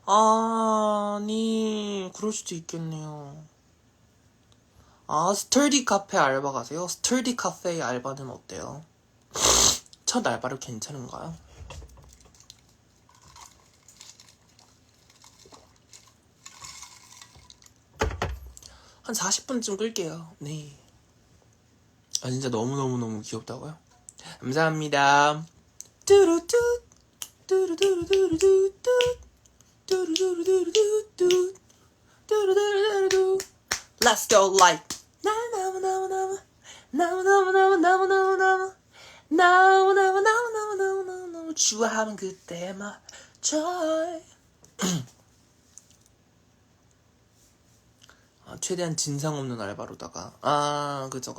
아니, 그럴 수도 있겠네요. 아, 스터디 카페 알바 가세요? 스터디 카페 알바는 어때요? 첫 알바로 괜찮은가요? 한 40분쯤 끌게요. 네. 아, 진짜 너무너무너무 귀엽다고요? 감사합니다. 뚜루뚜, 뚜루뚜루뚜루뚜, 뚜루뚜루뚜루뚜, 뚜루뚜루뚜루. Let's go like 나무나무나무나무 나무나무나무나무나무나무 나무나무나무나무나무나무 좋아하면 그때 맞춰. 아, 최대한 진상 없는 알바로다가 그죠.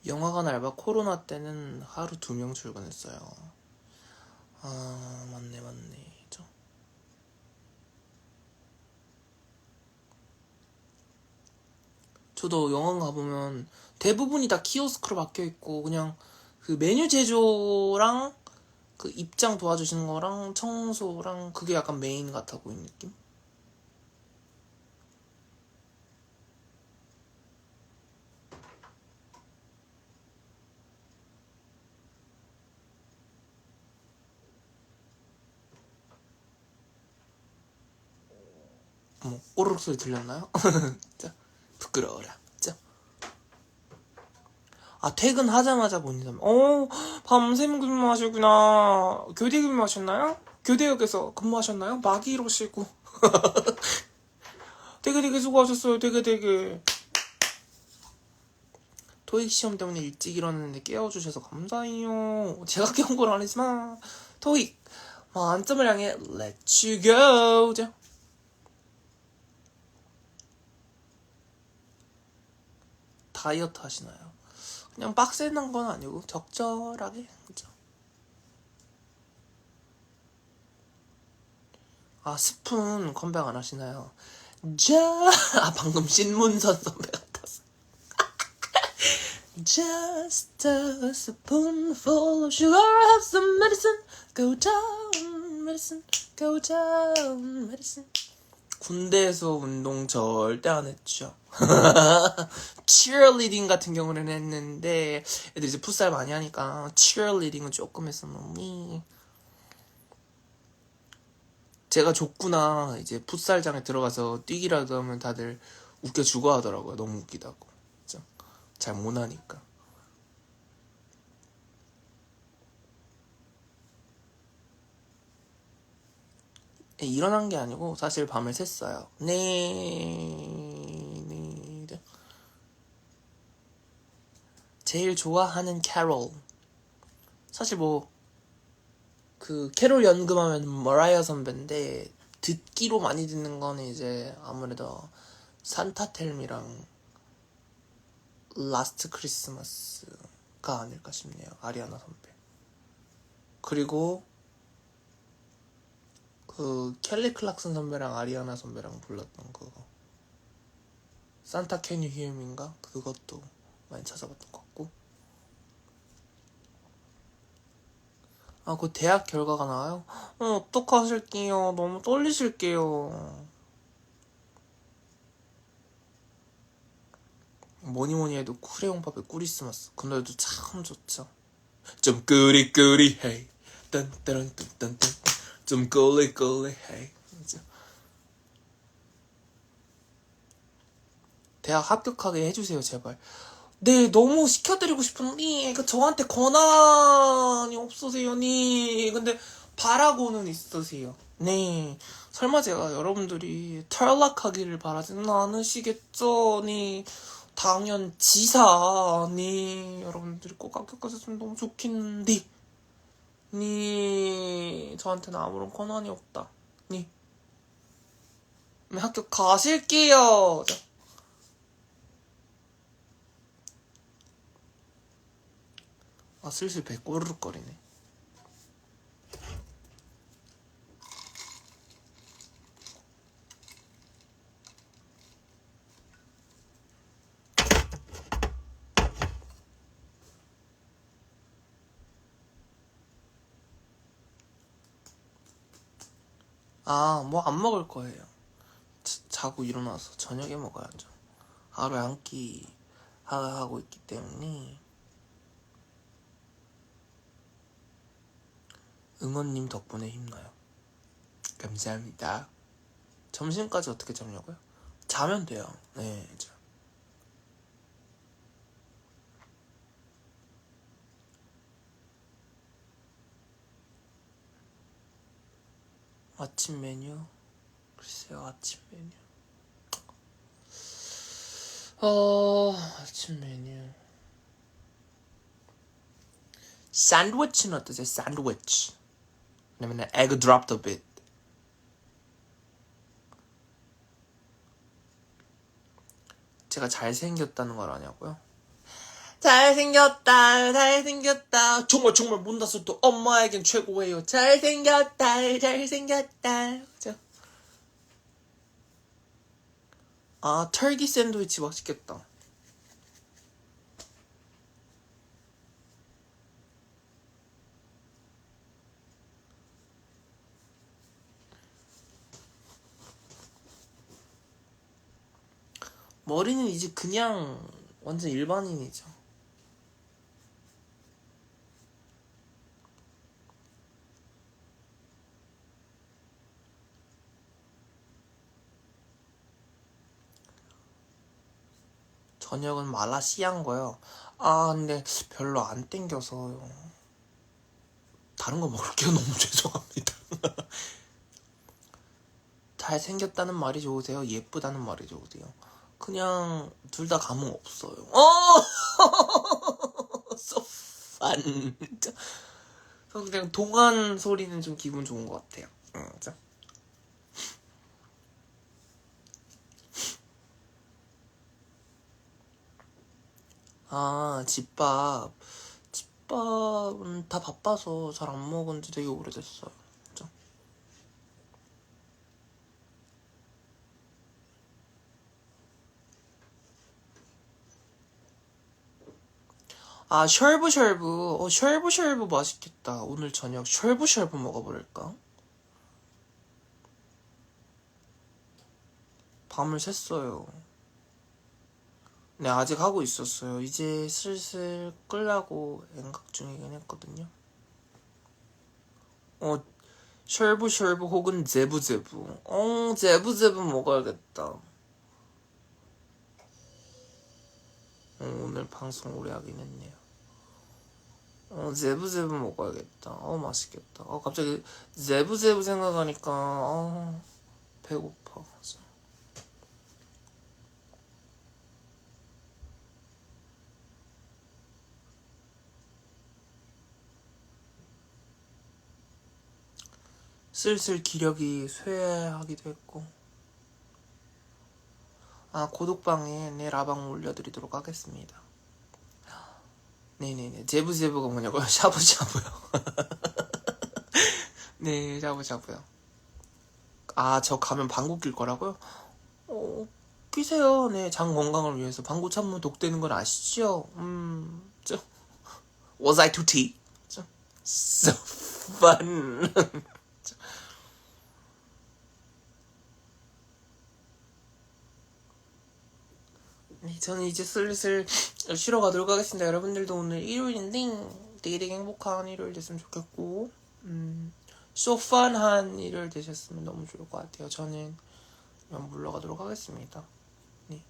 영화관 알바 코로나 때는 하루 2명 출근했어요. 아, 맞네. 저도 영화관 가보면 대부분이 다 키오스크로 바뀌어있고, 그냥 그 메뉴 제조랑 그 입장 도와주시는 거랑 청소랑 그게 약간 메인 같아 보이는 느낌? 꼬르륵 소리 들렸나요? 진짜 부끄러워라. 진짜. 아, 퇴근하자마자 보니 밤샘 근무하시구나. 교대 근무하셨나요? 교대역에서 근무하셨나요? 막 이러시고. 되게 수고하셨어요. 되게. 토익 시험 때문에 일찍 일어났는데 깨워주셔서 감사해요. 제가 깨운 건 아니지만 토익 만점을 향해 Let you go. 다이어트 하시나요? 그냥 빡센 건 아니고 적절하게. 그죠? 아, 스푼 컴백 안 하시나요? 방금 신문선 선배 같았어. Just a spoonful of sugar, have some medicine, go down, medicine, go down, medicine. 군대에서 운동 절대 안 했죠. 치어리딩 같은 경우는 했는데 애들이 이제 풋살 많이 하니까 치어리딩은 조금 했었는데, 제가 줬구나 이제 풋살장에 들어가서 뛰기라도 하면 다들 웃겨 죽어 하더라고요. 너무 웃기다고. 진짜 잘 못하니까. 일어난 게 아니고 사실 밤을 샜어요. 네. 제일 좋아하는 캐롤. 사실 그 캐롤 연금하면 머라이어 선배인데 듣기로 많이 듣는 거는 이제 아무래도 산타텔미랑 라스트 크리스마스가 아닐까 싶네요. 아리아나 선배. 그리고 그 켈리 클락슨 선배랑 아리아나 선배랑 불렀던 그거 산타 캐니 히어미인가? 그것도 많이 찾아봤던 것 같고. 아, 그 대학 결과가 나와요? 어떡하실게요. 너무 떨리실게요. 뭐니 해도 크레용팝의 꾸리스마스 그 노래도 참 좋죠. 좀 꾸리꾸리해 딴따란딴딴딴 좀 꾸리꾸리해. 대학 합격하게 해주세요 제발. 네, 너무 시켜드리고 싶은데 그 저한테 권한이 없으세요. 네, 근데 바라고는 있으세요. 네, 설마 제가 여러분들이 탈락하기를 바라지는 않으시겠죠? 네, 당연 지사. 네, 여러분들이 꼭 합격하셨으면 너무 좋겠는데 네, 저한테는 아무런 권한이 없다. 네, 합격하실게요. 아, 슬슬 배 꼬르륵거리네. 뭐 안 먹을 거예요. 자고 일어나서 저녁에 먹어야죠. 하루에 한 끼 하고 있기 때문에. 응원님 덕분에 힘나요. 감사합니다. 점심까지 어떻게 자려고요? 자면 돼요. 네, 이제. 아침 메뉴? 글쎄요, 아침 메뉴. 아침 메뉴. 샌드위치는 어떠세요? 샌드위치. 왜냐면 egg dropped a bit. 제가 잘생겼다는 걸 아냐고요? 잘생겼다. 정말 못 났을 때 엄마에겐 최고예요. 잘생겼다. 그죠? 털기 샌드위치 맛있겠다. 머리는 이제 그냥 완전 일반인이죠. 저녁은 말라시안 거요. 근데 별로 안 땡겨서요. 다른 거 먹을게요. 너무 죄송합니다. 잘생겼다는 말이 좋으세요? 예쁘다는 말이 좋으세요? 그냥 둘 다 감흥 없어요. so fun. 그냥 동안 소리는 좀 기분 좋은 것 같아요. 진짜. 집밥은 다 바빠서 잘 안 먹은 지 되게 오래됐어요. 진짜. 셜브셜브. 셜브셜브 맛있겠다. 오늘 저녁 셜브셜브 먹어버릴까? 밤을 샜어요. 네, 아직 하고 있었어요. 이제 슬슬 끌라고 생각 중이긴 했거든요. 셜브셜브 혹은 제부제부. 제부제부 먹어야겠다. 오늘 방송 오래 하긴 했네요. 제부제부 먹어야겠다. 맛있겠다. 갑자기 제부제부 생각하니까 배고파. 슬슬 기력이 쇠하기도 했고. 고독방에 라방 올려드리도록 하겠습니다. 네네네. 제부제부가 뭐냐고요? 샤브샤브요. 네, 샤브샤브요. 저 가면 방구 낄 거라고요? 끼세요. 네, 장 건강을 위해서. 방구 참으면 독되는 건 아시죠? Was I too tea? So fun. 네, 저는 이제 슬슬 쉬러 가도록 하겠습니다. 여러분들도 오늘 일요일인데 되게 행복한 일요일 됐으면 좋겠고 so fun한 일요일 되셨으면 너무 좋을 것 같아요. 저는 그냥 물러가도록 하겠습니다. 네,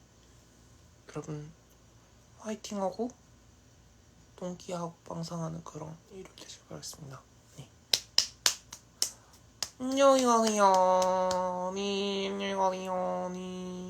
여러분 화이팅하고 동기하고 빵상하는 그런 일요일 되실 바라겠습니다. 네. 안녕히 가세요. 네, 안녕히 가세요. 네.